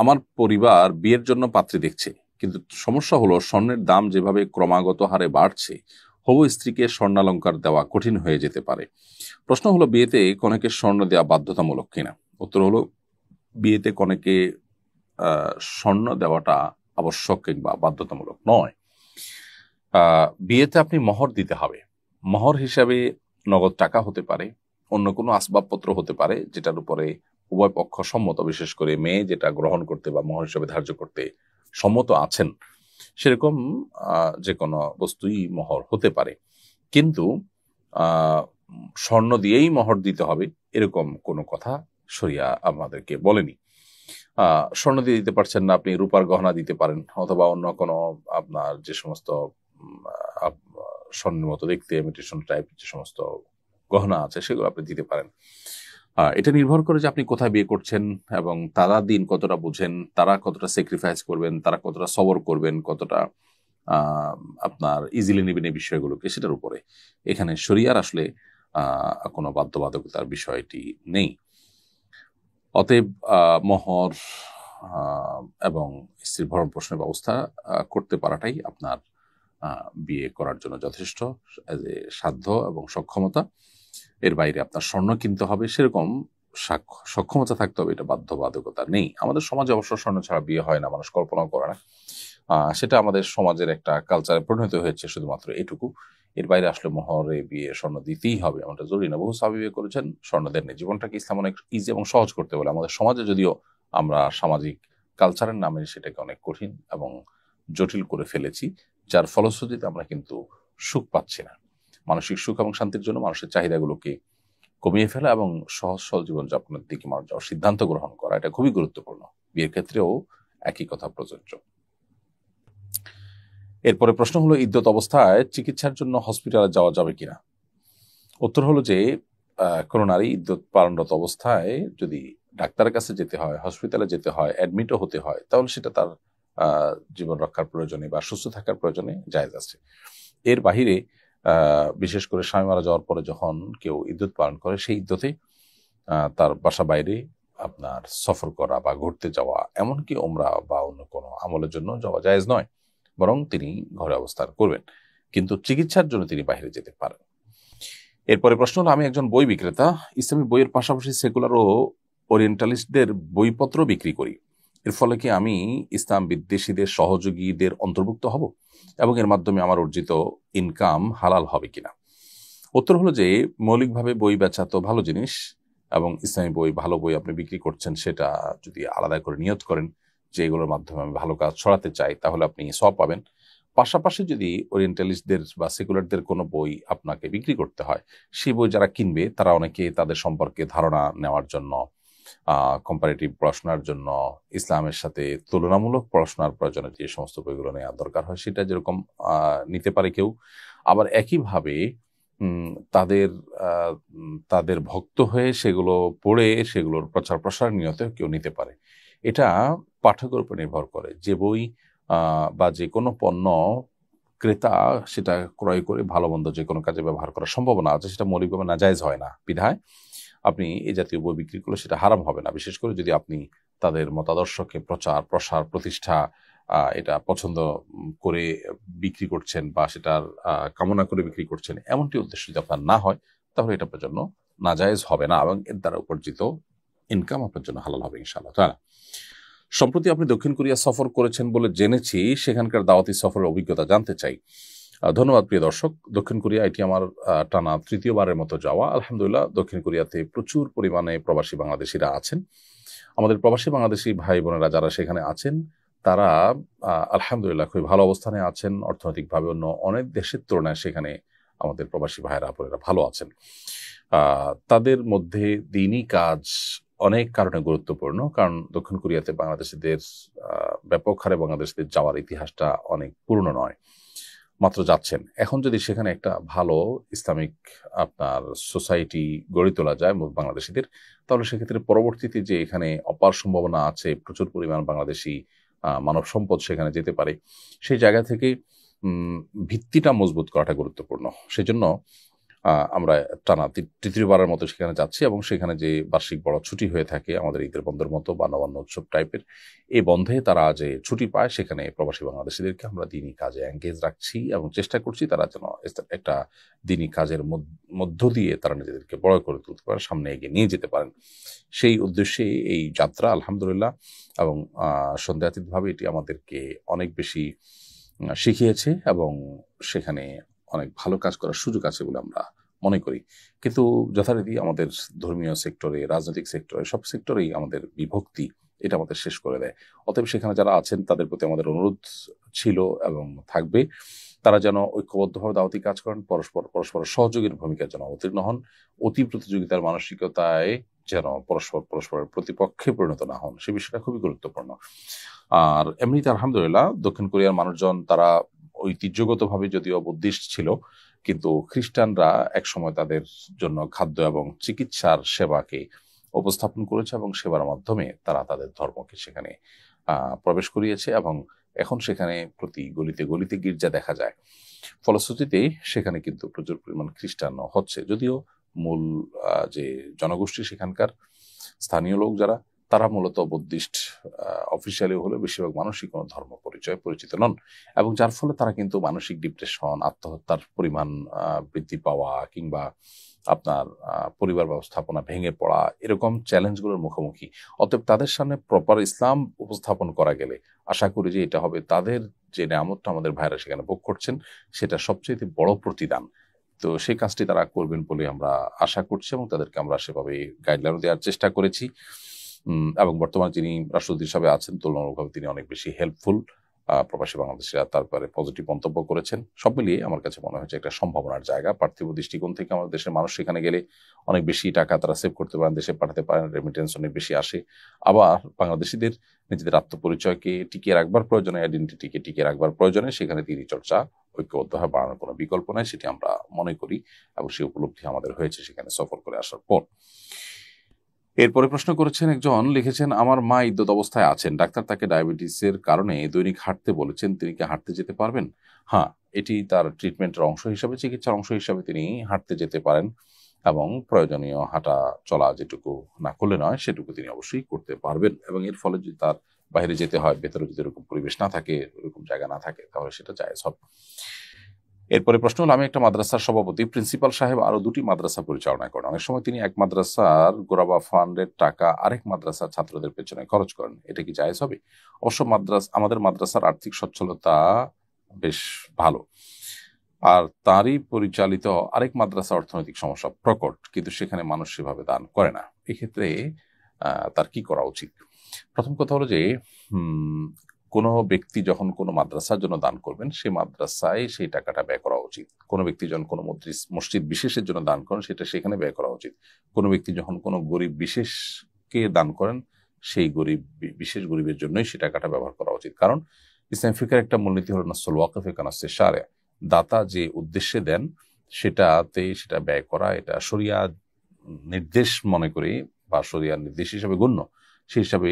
আমার পরিবার বিয়ের জন্য পাত্রী দেখছে, কিন্তু সমস্যা হলো স্বর্ণের দাম যেভাবে ক্রমাগত হারে বাড়ছে, হবু স্ত্রীকে স্বর্ণালঙ্কার দেওয়া কঠিন হয়ে যেতে পারে। প্রশ্ন হলো, বিয়েতে কনেকে স্বর্ণ দেওয়া বাধ্যতামূলক কিনা? উত্তর হলো, বিয়েতে কনেকে স্বর্ণ দেওয়াটা আবশ্যক কিংবা বাধ্যতামূলক নয়। বিয়েতে আপনি মোহর দিতে হবে। মোহর হিসাবে নগদ টাকা হতে পারে, অন্য কোনো আসবাবপত্র হতে পারে, যেটার উপরে উভয় পক্ষ সম্মত, বিশেষ করে মেয়ে যেটা গ্রহণ করতে বা মোহর হিসাবে ধার্য করতে সম্মত আছেন, সেরকম যে কোনো বস্তুই মোহর হতে পারে। কিন্তু স্বর্ণ দিয়েই মোহর দিতে হবে এরকম কোনো কথা শরিয়া আমাদেরকে বলেনি। স্বর্ণ দিয়ে দিতে পারছেন না, আপনি রূপার গহনা দিতে পারেন, অথবা অন্য কোনো আপনার যে সমস্ত স্বর্ণের মতো দেখতে ইমিটেশন টাইপ যে সমস্ত গহনা আছে সেগুলো আপনি দিতে পারেন। এটা নির্ভর করে যে আপনি কোথায় বিয়ে করছেন এবং তারা দিন কতটা বুঝেন, তারা কতটা স্যাক্রিফাইস করবেন, তারা কতটা সবর করবেন, কতটা আপনার ইজিলি নেবেন এই বিষয়গুলোকে, সেটার উপরে। এখানে শরিয়ার আসলে কোনো বাধ্যবাধকতার বিষয়টি নেই। অতএব মোহর এবং স্ত্রীর ভরণ পোষণের ব্যবস্থা করতে পারাটাই আপনার বিয়ে করার জন্য যথেষ্ট সাধ্য এবং সক্ষমতা। এর বাইরে আপনার স্বর্ণ কিনতে হবে সেরকম সক্ষমতা থাকতে হবে, এটা বাধ্যবাধকতা নেই। আমাদের সমাজে অবশ্য স্বর্ণ ছাড়া বিয়ে হয় না, মানুষ কল্পনাও করে না। সেটা আমাদের সমাজের একটা কালচারে পরিণত হয়েছে, শুধুমাত্র এটুকু। এর বাইরে আসলে মোহরে বিয়ে স্বর্ণ দিতেই হবে এমনটা জরুরি না। বহু সাহাবী বিয়ে করেছেন, স্বর্ণ দেননি। জীবনটাকে ইসলাম অনেক ইজি এবং সহজ করতে বলে। আমাদের সমাজে যদিও আমরা সামাজিক কালচারের নামে সেটাকে অনেক কঠিন এবং জটিল করে ফেলেছি, যার ফলশ্রুতিতে আমরা কিন্তু সুখ পাচ্ছি না। মানসিক সুখ এবং শান্তির জন্য মানুষের চাহিদাগুলোকে কমিয়ে ফেলা এবং সহজ সরল জীবনযাপনের দিকে মানুষ যাওয়ার সিদ্ধান্ত গ্রহণ করা, এটা খুবই গুরুত্বপূর্ণ। বিয়ের ক্ষেত্রেও একই কথা প্রযোজ্য। এরপরে প্রশ্ন হলো, ইদ্যত অবস্থায় চিকিৎসার জন্য হসপিটালে যাওয়া যাবে কিনা? উত্তর হলো যে কোনো নারী ইদ্যত পালনরত অবস্থায় যদি ডাক্তারের কাছে যেতে হয়, হসপিটালে যেতে হয়, অ্যাডমিটও হতে হয়, তাহলে সেটা তার জীবন রক্ষার প্রয়োজনে বা সুস্থ থাকার প্রয়োজনে জায়েজ আছে। এর বাহিরে বিশেষ করে স্বামী মারা যাওয়ার পরে যখন কেউ ইদ্যত পালন করে, সেই ইদ্যতে তার বাসা বাইরে আপনার সফর করা বা ঘুরতে যাওয়া, এমনকি ওমরা বা অন্য কোনো আমলের জন্য যাওয়া জায়েজ নয়, বরং তিনি ঘরে অবস্থান করবেন, কিন্তু চিকিৎসার জন্য তিনি বাইরে যেতে পারেন। এরপরে প্রশ্ন হলো, আমি একজন বই বিক্রেতা, ইসলামী বইয়ের পাশাপাশি সেকুলার ও ওরিয়েন্টালিস্টদের বইপত্র বিক্রি করি। এর ফলে কি আমি ইসলাম বিদ্বেষীদের সহযোগীদের অন্তর্ভুক্ত হব এবং এর মাধ্যমে আমার অর্জিত ইনকাম হালাল হবে কিনা? উত্তর হলো যে মৌলিকভাবে বই বেচা তো ভালো জিনিস, এবং ইসলামী বই, ভালো বই আপনি বিক্রি করছেন, সেটা যদি আলাদা করে নিয়ত করেন যে এগুলোর মাধ্যমে আমি ভালো কাজ ছড়াতে চাই, তাহলে আপনি সওয়াব পাবেন। পাশাপাশি যদি ওরিয়েন্টালিস্টদের বা সেকুলারদের কোনো বই আপনাকে বিক্রি করতে হয়, সেই বই যারা কিনবে তারা অনেকে তাদের সম্পর্কে ধারণা নেওয়ার জন্য, কম্পারেটিভ পড়াশোনার জন্য, ইসলামের সাথে তুলনামূলক পড়াশোনার প্রয়োজনে যে সমস্ত বইগুলো নেওয়া দরকার হয় সেটা যেরকম নিতে পারে কেউ, আবার একইভাবে তাদের ভক্ত হয়ে সেগুলো পড়ে সেগুলোর প্রচার প্রসার নিয়তে কেউ নিতে পারে। এটা পাঠকের উপর নির্ভর করে। যে বই বা যে কোনো পণ্য ক্রেতা সেটা ক্রয় করে ভালো মন্দ যে কোনো কাজে ব্যবহার করার সম্ভাবনা আছে, সেটা মৌলিকভাবে নাজায়েজ হয় না। বিধায় আপনি এই জাতীয় বই বিক্রি করলে সেটা হারাম হবে না, বিশেষ করে যদি আপনি তাদের মতাদর্শকে প্রচার প্রসার প্রতিষ্ঠা এটা পছন্দ করে বিক্রি করছেন বা সেটার কামনা করে বিক্রি করছেন, এমনটি উদ্দেশ্য যদি আপনার না হয়, তাহলে এটা আপনার জন্য নাজায়েজ হবে না এবং এর দ্বারা উপার্জিত ইনকাম আপনার জন্য হালাল হবে ইনশাআল্লাহ তাআলা। সম্প্রতি আপনি দক্ষিণ কোরিয়া সফর করেছেন বলে জেনেছি, সেখানকার দাওয়াতি সফরের অভিজ্ঞতা জানতে চাই। ধন্যবাদ প্রিয় দর্শক। দক্ষিণ কোরিয়া এটি আমার টানা তৃতীয়বারের মতো যাওয়া। আলহামদুলিল্লাহ, দক্ষিণ কোরিয়াতে প্রচুর পরিমাণে প্রবাসী বাংলাদেশিরা আছেন। আমাদের প্রবাসী বাংলাদেশি ভাই বোনেরা যারা সেখানে আছেন, তারা আলহামদুলিল্লাহ খুবই ভালো অবস্থানে আছেন অর্থনৈতিকভাবে। অন্য অনেক দেশের তুলনায় সেখানে আমাদের প্রবাসী ভাইয়েরা আপুরেরা ভালো আছেন। তাদের মধ্যে দিনই কাজ অনেক কারণে গুরুত্বপূর্ণ, কারণ দক্ষিণ কোরিয়াতে বাংলাদেশিদের ব্যাপক হারে বাংলাদেশিদের যাওয়ার ইতিহাসটা অনেক পুরনো নয়, মাত্র যাচ্ছেন। এখন যদি সেখানে একটা ভালো ইসলামিক আপনার সোসাইটি গড়ে তোলা যায় বাংলাদেশিদের, তাহলে সেক্ষেত্রে পরবর্তীতে যে এখানে অপার সম্ভাবনা আছে, প্রচুর পরিমাণ বাংলাদেশি মানব সম্পদ সেখানে যেতে পারে, সেই জায়গা থেকে ভিত্তিটা মজবুত করাটা গুরুত্বপূর্ণ। সেজন্য আমরা টানা তৃতীয়বারের মতো সেখানে যাচ্ছি, এবং সেখানে যে বার্ষিক বড় ছুটি হয়ে থাকে আমাদের ঈদের বন্ধের মতো বা নবান্ন উৎসব টাইপের, এই বন্ধে তারা যে ছুটি পায় সেখানে প্রবাসী বাংলাদেশিদেরকে আমরা দিনই কাজে এঙ্গেজ রাখছি এবং চেষ্টা করছি তারা যেন একটা দিনই কাজের মধ্য দিয়ে তারা নিজেদেরকে বড় করে তুলতে পারে, সামনে এগিয়ে নিয়ে যেতে পারেন। সেই উদ্দেশ্যে এই যাত্রা আলহামদুলিল্লাহ, এবং সন্দেহাতীতভাবে এটি আমাদেরকে অনেক বেশি শিখিয়েছে এবং সেখানে অনেক ভালো কাজ করার সুযোগ আছে বলে আমরা মনে করি। কিন্তু যথারীতি আমাদের ধর্মীয় সেক্টরে, রাজনৈতিক সেক্টরে, সব সেক্টরেই আমাদের বিভক্তি এটা আমাদের শেষ করে দেয়। অতএব সেখানে যারা আছেন তাদের প্রতি আমাদের অনুরোধ ছিল এবং থাকবে, তারা যেন ঐক্যবদ্ধভাবে দাওয়াতি কাজ করেন, পরস্পর সহযোগীর ভূমিকার যেন অবতীর্ণ হন, অতি প্রতিযোগিতার মানসিকতায় যেন পরস্পরের প্রতিপক্ষে পরিণত না হন, সে বিষয়টা খুবই গুরুত্বপূর্ণ। আর এমনিতে আলহামদুলিল্লাহ দক্ষিণ কোরিয়ার মানুষজন তারা ঐতিহ্যগতভাবে যদিও বুদ্ধিস্ট ছিল, কিন্তু খ্রিস্টানরা একসময় তাদের জন্য খাদ্য এবং চিকিৎসার সেবাকে উপস্থাপন করেছে এবং সেবার মাধ্যমে তারা তাদের ধর্মকে সেখানে প্রবেশ করিয়েছে, এবং এখন সেখানে প্রতি গলিতে গলিতে গির্জা দেখা যায়। ফলশ্রুতিতে সেখানে কিন্তু প্রচুর পরিমাণ খ্রিস্টানও হচ্ছে, যদিও মূল যে জনগোষ্ঠী সেখানকার স্থানীয় লোক যারা, তারা মূলত বুদ্ধিস্ট অফিসিয়ালি হলে বেশিরভাগ মানুষই কোনো ধর্ম পরিচিত নন, এবং যার ফলে তারা কিন্তু মানসিক ডিপ্রেশন, আত্মহত্যার পরিমাণ বৃদ্ধি পাওয়া কিংবা আপনার পরিবার ব্যবস্থাপনা ভেঙে পড়া, এরকম চ্যালেঞ্জগুলোর মুখোমুখি। অতএব তাদের সামনে প্রপার ইসলাম উপস্থাপন করা গেলে আশা করি যে এটা হবে তাদের যে নিয়ামতটা আমাদের ভাইরা সেখানে ভোগ করছেন, সেটা সবচেয়ে বড় প্রতিদান। তো সেই কাজটি তারা করবেন বলে আমরা আশা করছি এবং তাদেরকে আমরা সেভাবে গাইডলাইন দেওয়ার চেষ্টা করেছি। এবং বর্তমানে যিনি রাষ্ট্রদূত হিসাবে আছেন তুলনামূলকভাবে তিনি অনেক বেশি হেল্পফুল, প্রবাসী বাংলাদেশিরা তারপরে পজিটিভ মন্তব্য করেছেন। সব মিলিয়ে আমার কাছে মনে হচ্ছে একটা সম্ভাবনার জায়গা। পার্থিব দৃষ্টিকোণ থেকে আমাদের দেশের মানুষ সেখানে গেলে অনেক বেশি টাকা তারা সেভ করতে পারেন, দেশে পাঠাতে পারেন, রেমিটেন্স অনেক বেশি আসে। আবার বাংলাদেশিদের নিজেদের আত্মপরিচয়কে টিকিয়ে রাখবার প্রয়োজনে, আইডেন্টিটিকে টিকিয়ে রাখবার প্রয়োজনে সেখানে দিনই চর্চা ঐক্যবদ্ধভাবে বাড়ানোর কোনো বিকল্প নাই, সেটি আমরা মনে করি এবং সেই উপলব্ধি আমাদের হয়েছে সেখানে সফর করে আসার পর। এরপরে প্রশ্ন করেছেন একজন, লিখেছেন আমার মা ইদ্যত অবস্থায় আছেন, ডাক্তার তাকে ডায়াবেটিসের কারণে দৈনিক হাঁটতে বলেছেন, তিনি কি হাঁটতে যেতে পারবেন? হ্যাঁ, এটি তার ট্রিটমেন্টের অংশ হিসাবে, চিকিৎসার অংশ হিসাবে তিনি হাঁটতে যেতে পারেন এবং প্রয়োজনীয় হাঁটা চলা যেটুকু না করলে নয় সেটুকু তিনি অবশ্যই করতে পারবেন, এবং এর ফলে যদি তার বাইরে যেতে হয়, ভেতরে যদি এরকম পরিবেশ না থাকে, এরকম জায়গা না থাকে, তাহলে সেটা জায়েজ হবে। এরপরে প্রশ্ন হলো, আমি একটা মাদ্রাসার সভাপতি, প্রিন্সিপাল সাহেব আরো 2টি মাদ্রাসা পরিচালনা করেন, অনেক সময় তিনি এক মাদ্রাসার গোরাবা ফান্ডের টাকা আরেক মাদ্রাসার ছাত্রদের পেছনে খরচ করেন, এটা কি জায়েজ হবে? অবশ্য আমাদের মাদ্রাসার আর্থিক সচ্ছলতা বেশ ভালো, আর তারই পরিচালিত আরেক মাদ্রাসা অর্থনৈতিক সমস্যা প্রকট, কিন্তু সেখানে মানুষ সেভাবে দান করে না, এক্ষেত্রে তার কি করা উচিত? প্রথম কথা হলো যে কোনো ব্যক্তি যখন কোনো মাদ্রাসার জন্য দান করবেন, সেই মাদ্রাসায় সেই টাকাটা ব্যয় করা উচিত। কোনো ব্যক্তি যখন কোনো মসজিদ বিশেষের জন্য দান করেন, সেটা সেখানে ব্যয় করা উচিত। কোনো ব্যক্তি যখন কোনো গরিব বিশেষকে দান করেন, সেই বিশেষ গরিবের জন্যই সেই টাকাটা ব্যবহার করা উচিত। কারণ ইসলাম ফিকহের একটা মূলনীতি হলো নাসুল ওয়াকফে কানাসে শারে, দাতা যে উদ্দেশ্যে দেন সেটাতে সেটা ব্যয় করা, এটা শরিয়া নির্দেশ মনে করি বা শরিয়ার নির্দেশ হিসাবে গণ্য, সেই হিসাবে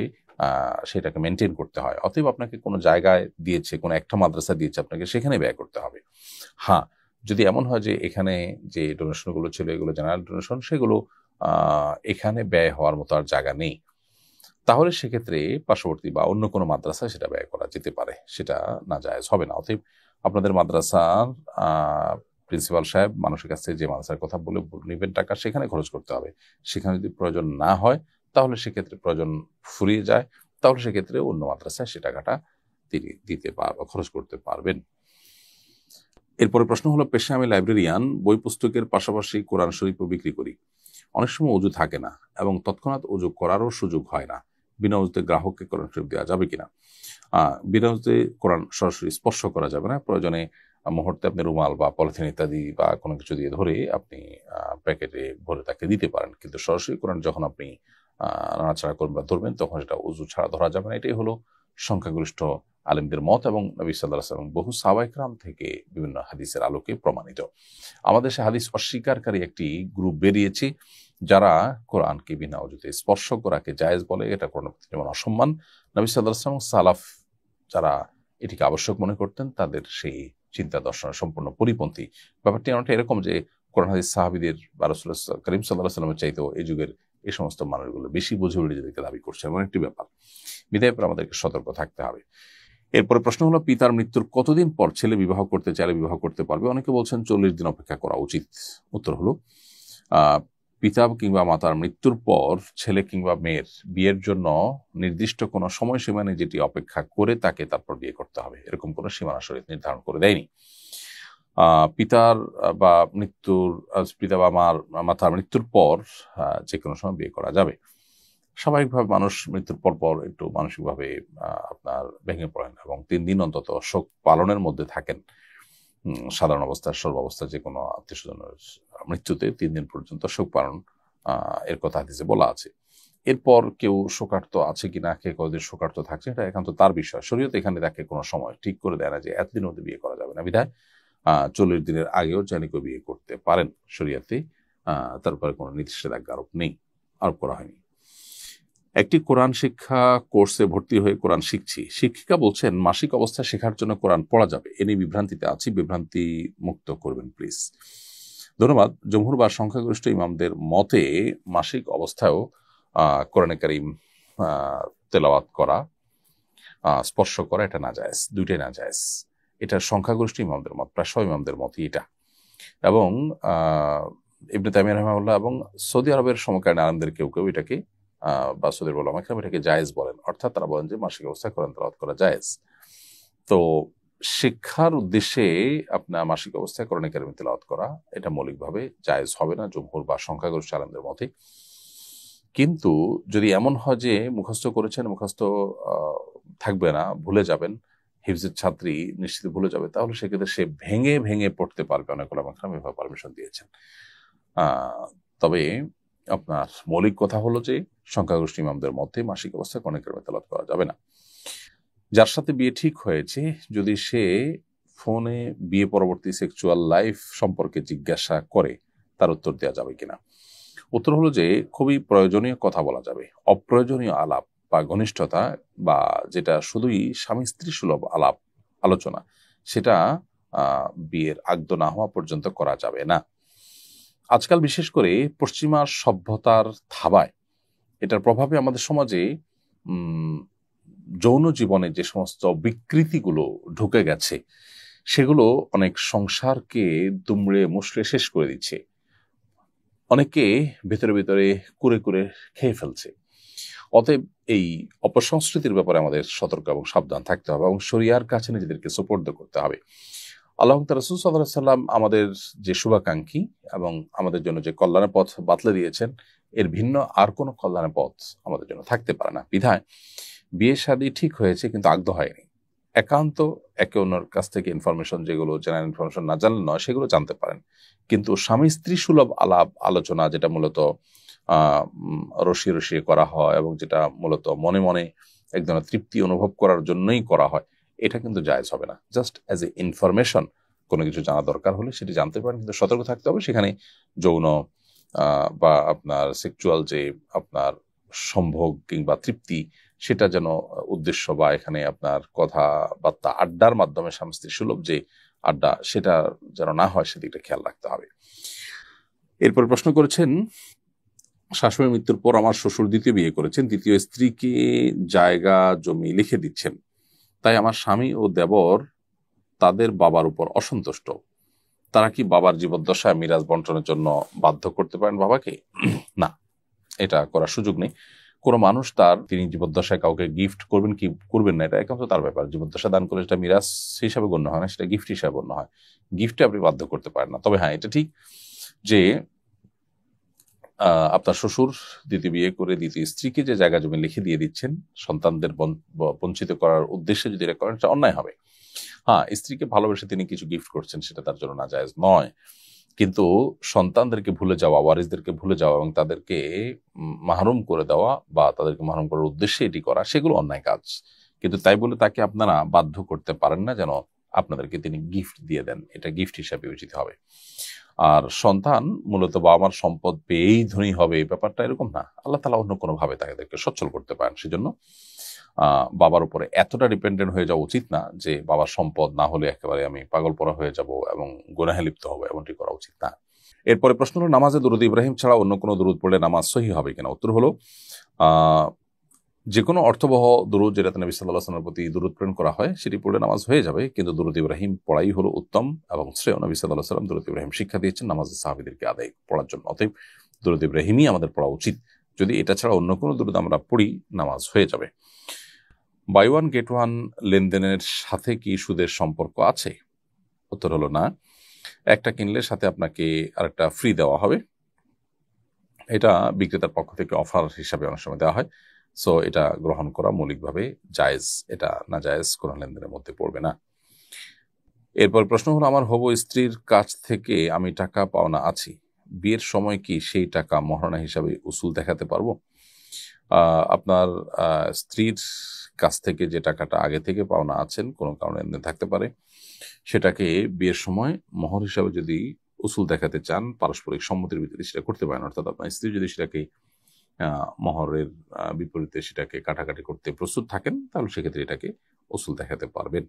সেটাকে মেনটেন করতে হয়। অতএব আপনাকে কোনো জায়গায় দিয়েছে, কোনো একটা মাদ্রাসা দিয়েছে, আপনাকে সেখানে ব্যয় করতে হবে। হ্যাঁ, যদি এমন হয় যে এখানে যে ডোনেশনগুলো ছিল এগুলো জেনারেল ডোনেশন, সেগুলো এখানে ব্যয় হওয়ার মতো আর জায়গা নেই, তাহলে সেক্ষেত্রে পার্শ্ববর্তী বা অন্য কোনো মাদ্রাসায় সেটা ব্যয় করা যেতে পারে, সেটা নাজায়েজ হবে না। অতএব আপনাদের মাদ্রাসার প্রিন্সিপাল সাহেব মানুষের কাছে যে মাদ্রাসার কথা বলে নেবেন টাকা, সেখানে খরচ করতে হবে। সেখানে যদি প্রয়োজন না হয়, তাহলে সেক্ষেত্রে প্রয়োজন ফুরিয়ে যায়, তাহলে সেক্ষেত্রে অন্য মাদ্রাসায় সে টাকাটা তিনি দিতে খরচ করতে পারবেন। এরপরে প্রশ্ন হলো, পেশা আমি লাইব্রেরিয়ান, বই পুস্তকের পাশাপাশি কোরআন শরীফও বিক্রি করি। অনেক সময় অজু থাকে না এবং তৎক্ষণাৎ অজু করারও সুযোগ হয় না, বিনা অজুতে গ্রাহককে কোরআন শরীফ দেওয়া যাবে কিনা? বিনাতে কোরআন সরাসরি স্পর্শ করা যাবে না, প্রয়োজনে মুহূর্তে আপনি রুমাল বা পলিথিন ইত্যাদি বা কোনো কিছু দিয়ে ধরে আপনি প্যাকেটে ভরে তাকে দিতে পারেন, কিন্তু সরাসরি কোরআন যখন আপনি নাড়াচাড়া করবেন বা ধরবেন তখন সেটা উযু ছাড়া ধরা যাবে না। এটাই হলো সংখ্যাগরিষ্ঠ আলেমদের মত এবং নবী সাল্লাল্লাহু আলাইহি ওয়াসাল্লাম বহু সাহাবায়ে কেরাম থেকে বিভিন্ন হাদিসের আলোকে প্রমাণিত। আমাদের দেশে হাদিস অস্বীকারী একটি গ্রুপ বেরিয়েছে যারা কোরআনকে বিনা অজুতে স্পর্শ করাকে জায়েজ বলে। এটা কোরআন যেমন অসম্মান, নবী সাল্লাল্লাহু আলাইহি ওয়াসাল্লাম সালাফ যারা এটিকে আবশ্যক মনে করতেন তাদের সেই চিন্তা দর্শনের সম্পূর্ণ পরিপন্থী। ব্যাপারটি অনেকটা এরকম যে কোরআন হাদিস সাহাবীদের বা রাসূলুল্লাহ করিম সাল্লাল্লাহু আলাইহি ওয়াসাল্লামের চাইতেও এই যুগের এই সমস্ত মানুষগুলো বেশি বুঝে বলে নিজেদেরকে দাবি করছে, এমন একটি ব্যাপার। বিধায় আমাদেরকে সতর্ক থাকতে হবে। এরপরে প্রশ্ন হলো, পিতার মৃত্যুর কতদিন পর ছেলে বিবাহ করতে চাইলে বিবাহ করতে পারবে? অনেকে বলছেন 40 দিন অপেক্ষা করা উচিত। উত্তর হলো, পিতা কিংবা মাতার মৃত্যুর পর ছেলে কিংবা মেয়ের বিয়ের জন্য নির্দিষ্ট কোনো সময়সীমা নেই যেটি অপেক্ষা করে তাকে তারপর বিয়ে করতে হবে, এরকম কোনো সীমানা শরীয়ত নির্ধারণ করে দেয়নি। পিতার বা মাতার মৃত্যুর পর যে কোনো সময় বিয়ে করা যাবে। স্বাভাবিকভাবে মানুষ মৃত্যুর পর একটু মানসিকভাবে আপনার ভেঙে পড়েন এবং 3 দিন অন্তত শোক পালনের মধ্যে থাকেন। সাধারণ অবস্থায় সর্বাবস্থা যে কোনো আত্মীয় স্বজনের মৃত্যুতে 3 দিন পর্যন্ত শোক পালন এর কথা হাদিসে বলা আছে। এরপর কেউ শোকার্ত আছে কিনা, কে কতদিন শোকার্ত থাকছে, এটা একান্ত তার বিষয়। শরীয়ত এখানে তাকে কোনো সময় ঠিক করে দেয় না যে এতদিনের মধ্যে বিয়ে করা যাবে না। বিধায় 40 দিনের আগেও চাইলে কেউ বিয়ে করতে পারেন। শরীয়তে তারপরে কোনো নিষেধাজ্ঞা আরোপ করা হয়নি। একটি কোরআন শিক্ষা কোর্সে ভর্তি হয়ে কোরআন শিখছি। শিক্ষিকা বলছেন মাসিক অবস্থায় শেখার জন্য কোরআন পড়া যাবে। এ নিয়ে বিভ্রান্তিতে আছি, বিভ্রান্তি মুক্ত করবেন প্লিজ। ধন্যবাদ। জমহুর বা সংখ্যাগরিষ্ঠ ইমামদের মতে মাসিক অবস্থায়ও কোরআনে কারীম তেলাওয়াত করা, স্পর্শ করা এটা নাজায়েজ, দুইটাই নাজায়েজ। এটা সংখ্যাগরিষ্ঠ ইমামদের মত, প্রায় সব ইমামদের মতই এটা। এবং ইবনে তাইমিয়া রাহিমাহুল্লাহ এবং সৌদি আরবের সমকালীন আলেমদের কেউ কেউ এটাকে বা সৌদি আরব উলামা কেরাম এটাকে জায়েজ বলেন, অর্থাৎ তারা বলেন যে মাসিক অবস্থায় কোরআন তেলাওয়াত করা জায়েজ। তো শিক্ষার উদ্দেশ্যে আপনার মাসিক অবস্থায় কোরআন কারীম তেলাওয়াত করা এটা মৌলিকভাবে জায়েজ হবে না জমহুর বা সংখ্যাগরিষ্ঠ আলেমদের মতে। কিন্তু যদি এমন হয় যে মুখস্থ করেছেন, মুখস্থ থাকবে না, ভুলে যাবেন, হিফজের ছাত্রী নিশ্চিত ভুলে যাবে, তাহলে সেক্ষেত্রে সে ভেঙে ভেঙে পড়তে পারবে। অনেক উলামা কেরাম এভাবে পারমিশন দিয়েছেন। তবে আপনার মৌলিক কথা হলো যে সংখ্যাগরিষ্ঠ ইমামদের মধ্যে মাসিক অবস্থায় কোরআন কারীম তেলাওয়াত করা যাবে না। যার সাথে বিয়ে ঠিক হয়েছে যদি সে ফোনে বিয়ে পরবর্তী সেক্সুয়াল লাইফ সম্পর্কে জিজ্ঞাসা করে, তার উত্তর দেওয়া যাবে কিনা? উত্তর হলো যে খুবই প্রয়োজনীয় কথা বলা যাবে। অপ্রয়োজনীয় আলাপ বা ঘনিষ্ঠতা বা যেটা শুধুই স্বামী স্ত্রী সুলভ আলোচনা, সেটা বিয়ের আগদ না হওয়া পর্যন্ত করা যাবে না। আজকাল বিশেষ করে পশ্চিমা সভ্যতার থাবায় এটার প্রভাবে আমাদের সমাজে যৌন জীবনে যে সমস্ত বিকৃতিগুলো ঢুকে গেছে সেগুলো অনেক সংসারকে দুমড়ে মুষড়ে শেষ করে দিচ্ছে। অনেকে ভেতরে ভেতরে কুরে কুরে খেয়ে ফেলছে। অতএব এই অপসংস্কৃতির ব্যাপারে আমাদের সতর্ক এবং সাবধান থাকতে হবে এবং শরিয়ার কাছে নিজেদেরকে সুপর্দ করতে হবে। আল্লাহ রাসূল সাল্লাল্লাহু আলাইহি ওয়াসাল্লাম আমাদের যে শুভাকাঙ্ক্ষী এবং আমাদের জন্য যে কল্যাণের পথ বাতলে দিয়েছেন, এর ভিন্ন আর কোনো কল্যাণের পথ আমাদের জন্য থাকতে পারে না। বিধায় বিয়ে শাদী ঠিক হয়েছে কিন্তু আগদ হয়নি, একান্ত একে অন্যের কাছ থেকে ইনফরমেশন, যেগুলো জেনারেল ইনফরমেশন না জানলে নয় সেগুলো জানতে পারেন, কিন্তু স্বামী স্ত্রী সুলভ আলাপ আলোচনা যেটা মূলত রসিয়ে করা হয় এবং যেটা মূলত মনে মনে এক ধরনের তৃপ্তি অনুভব করার জন্যই করা হয়, এটা কিন্তু জায়েজ হবে না। জাস্ট অ্যাজ এ ইনফরমেশন কোনো কিছু জানা দরকার হলে সেটি জানতে পারেন, কিন্তু সতর্ক থাকতে হবে। সেখানে যৌন বা আপনার সেক্সুয়াল যে আপনার সম্ভোগ কিংবা তৃপ্তি, সেটা যেন উদ্দেশ্য বা এখানে আপনার কথাবার্তা আড্ডার মাধ্যমে স্বামী স্ত্রী সুলভ যে আড্ডা, সেটা যেন না হয় সেদিকটা খেয়াল রাখতে হবে। এরপর প্রশ্ন করেছেন, শাশুড়ির মৃত্যুর পর আমার শ্বশুর দ্বিতীয় বিয়ে করেছেন, দ্বিতীয় স্ত্রীকে জায়গা জমি লিখে দিচ্ছেন, তাই আমার স্বামী ও দেবর তাদের বাবার উপর অসন্তুষ্ট। তারা কি বাবার জীবদ্দশায় মিরাজ বন্টনের জন্য বাধ্য করতে পারেন বাবাকে? না, এটা করার সুযোগ নেই। কোনো মানুষ তিনি জীবদ্দশায় কাউকে গিফট করবেন কি করবেন না, এটা একান্ত তার ব্যাপার। জীবদ্দশা দান করলে সেটা মিরাজ হিসাবে গণ্য হয় না, সেটা গিফট হিসাবে গণ্য হয়। গিফটে আপনি বাধ্য করতে পারেন না। তবে হ্যাঁ, এটা ঠিক যে আপনার শ্বশুর দ্বিতীয় বিয়ে করে দ্বিতীয় স্ত্রীকে যে জায়গা জমি লিখে দিয়ে দিচ্ছেন সন্তানদের বঞ্চিত করার উদ্দেশ্যে যদি এটা করেন, সেটা অন্যায় হবে। হ্যাঁ, স্ত্রীকে ভালোবেসে তিনি কিছু গিফট করছেন, সেটা তার জন্য নাজায়েজ নয়, কিন্তু সন্তানদেরকে ভুলে যাওয়া, ওয়ারিসদেরকে ভুলে যাওয়া এবং তাদেরকে মাহরুম করে দেওয়া বা তাদেরকে মাহরুম করার উদ্দেশ্যে এটি করা, সেগুলো অন্যায় কাজ। কিন্তু তাই বলে তাকে আপনারা বাধ্য করতে পারেন না যেন আপনাদেরকে তিনি গিফট দিয়ে দেন, এটা গিফট হিসাবে বিবেচিত হবে। আর সন্তান মূলত বাবা মার সম্পদ পেয়েই ধনী হবে, এই ব্যাপারটা এরকম না। আল্লাহ তাআলা অন্য কোনোভাবে তাদেরকে সচ্ছল করতে পারেন। সেজন্য বাবার উপরে এতটা ডিপেন্ডেন্ট হয়ে যাওয়া উচিত না যে বাবার সম্পদ না হলে একেবারে আমি পাগলপরা হয়ে যাব এবং গুনাহে লিপ্ত হবো, এমনটি করা উচিত না। এরপরে প্রশ্ন হলো, নামাজে দুরূদ ইব্রাহিম ছাড়া অন্য কোনো দুরূদ পড়লে নামাজ সহিহ হবে কিনা? উত্তর হলো, যে কোনো অর্থবহ দুরূদ যেটাতে নবী সাল্লাল্লাহু আলাইহি ওয়াসাল্লামের প্রতি দুরূদ প্রেরণ করা হয় সেটি পড়লে নামাজ হয়ে যাবে, কিন্তু দুরূদ ইব্রাহিম পড়াই হলো উত্তম এবং শ্রেয়। নবী সাল্লাল্লাহু আলাইহি ওয়াসাল্লাম দুরূদ ইব্রাহিম শিক্ষা দিয়েছেন নামাজের সাহাবীদেরকে আদায় পড়ার জন্য। অতএব দুরূদ ইব্রাহিমই আমাদের পড়া উচিত। যদি এটা ছাড়া অন্য কোনো দুরূদ আমরা পড়ি, নামাজ হয়ে যাবে। বাই ওয়ান গেট ওয়ান লেনদেনের সাথে কি সুদের সম্পর্ক আছে? উত্তর হলো না। একটা কিনলে সাথে আপনাকে আরেকটা ফ্রি দেওয়া হবে, এটা বিক্রেতার পক্ষ থেকে অফার হিসাবে অনেক সময় দেওয়া হয়। সো এটা গ্রহণ করা মৌলিকভাবে জায়েজ, এটা না জায়েজ কোনো লেনদেনের মধ্যে পড়বে না। এরপর প্রশ্ন হলো, আমার হবু স্ত্রীর কাছ থেকে আমি টাকা পাওনা আছি, বিয়ের সময় কি সেই টাকা মহারণা হিসাবে উসুল দেখাতে পারবো? আপনার স্ত্রীর কাছ থেকে যে টাকাটা আগে থেকে পাওনা আছেন, কোনো কারণে লেনদেন থাকতে পারে, সেটাকে বিয়ের সময় মোহর হিসাবে যদি উসুল দেখাতে চান, পারস্পরিক সম্মতির ভিত্তিতে সেটা করতে পারেন। অর্থাৎ আপনার স্ত্রী যদি সেটাকে মোহরের বিপরীতে সেটাকে কাটাকাটি করতে প্রস্তুত থাকেন, তাহলে সেক্ষেত্রে এটাকে উসুল দেখাতে পারবেন।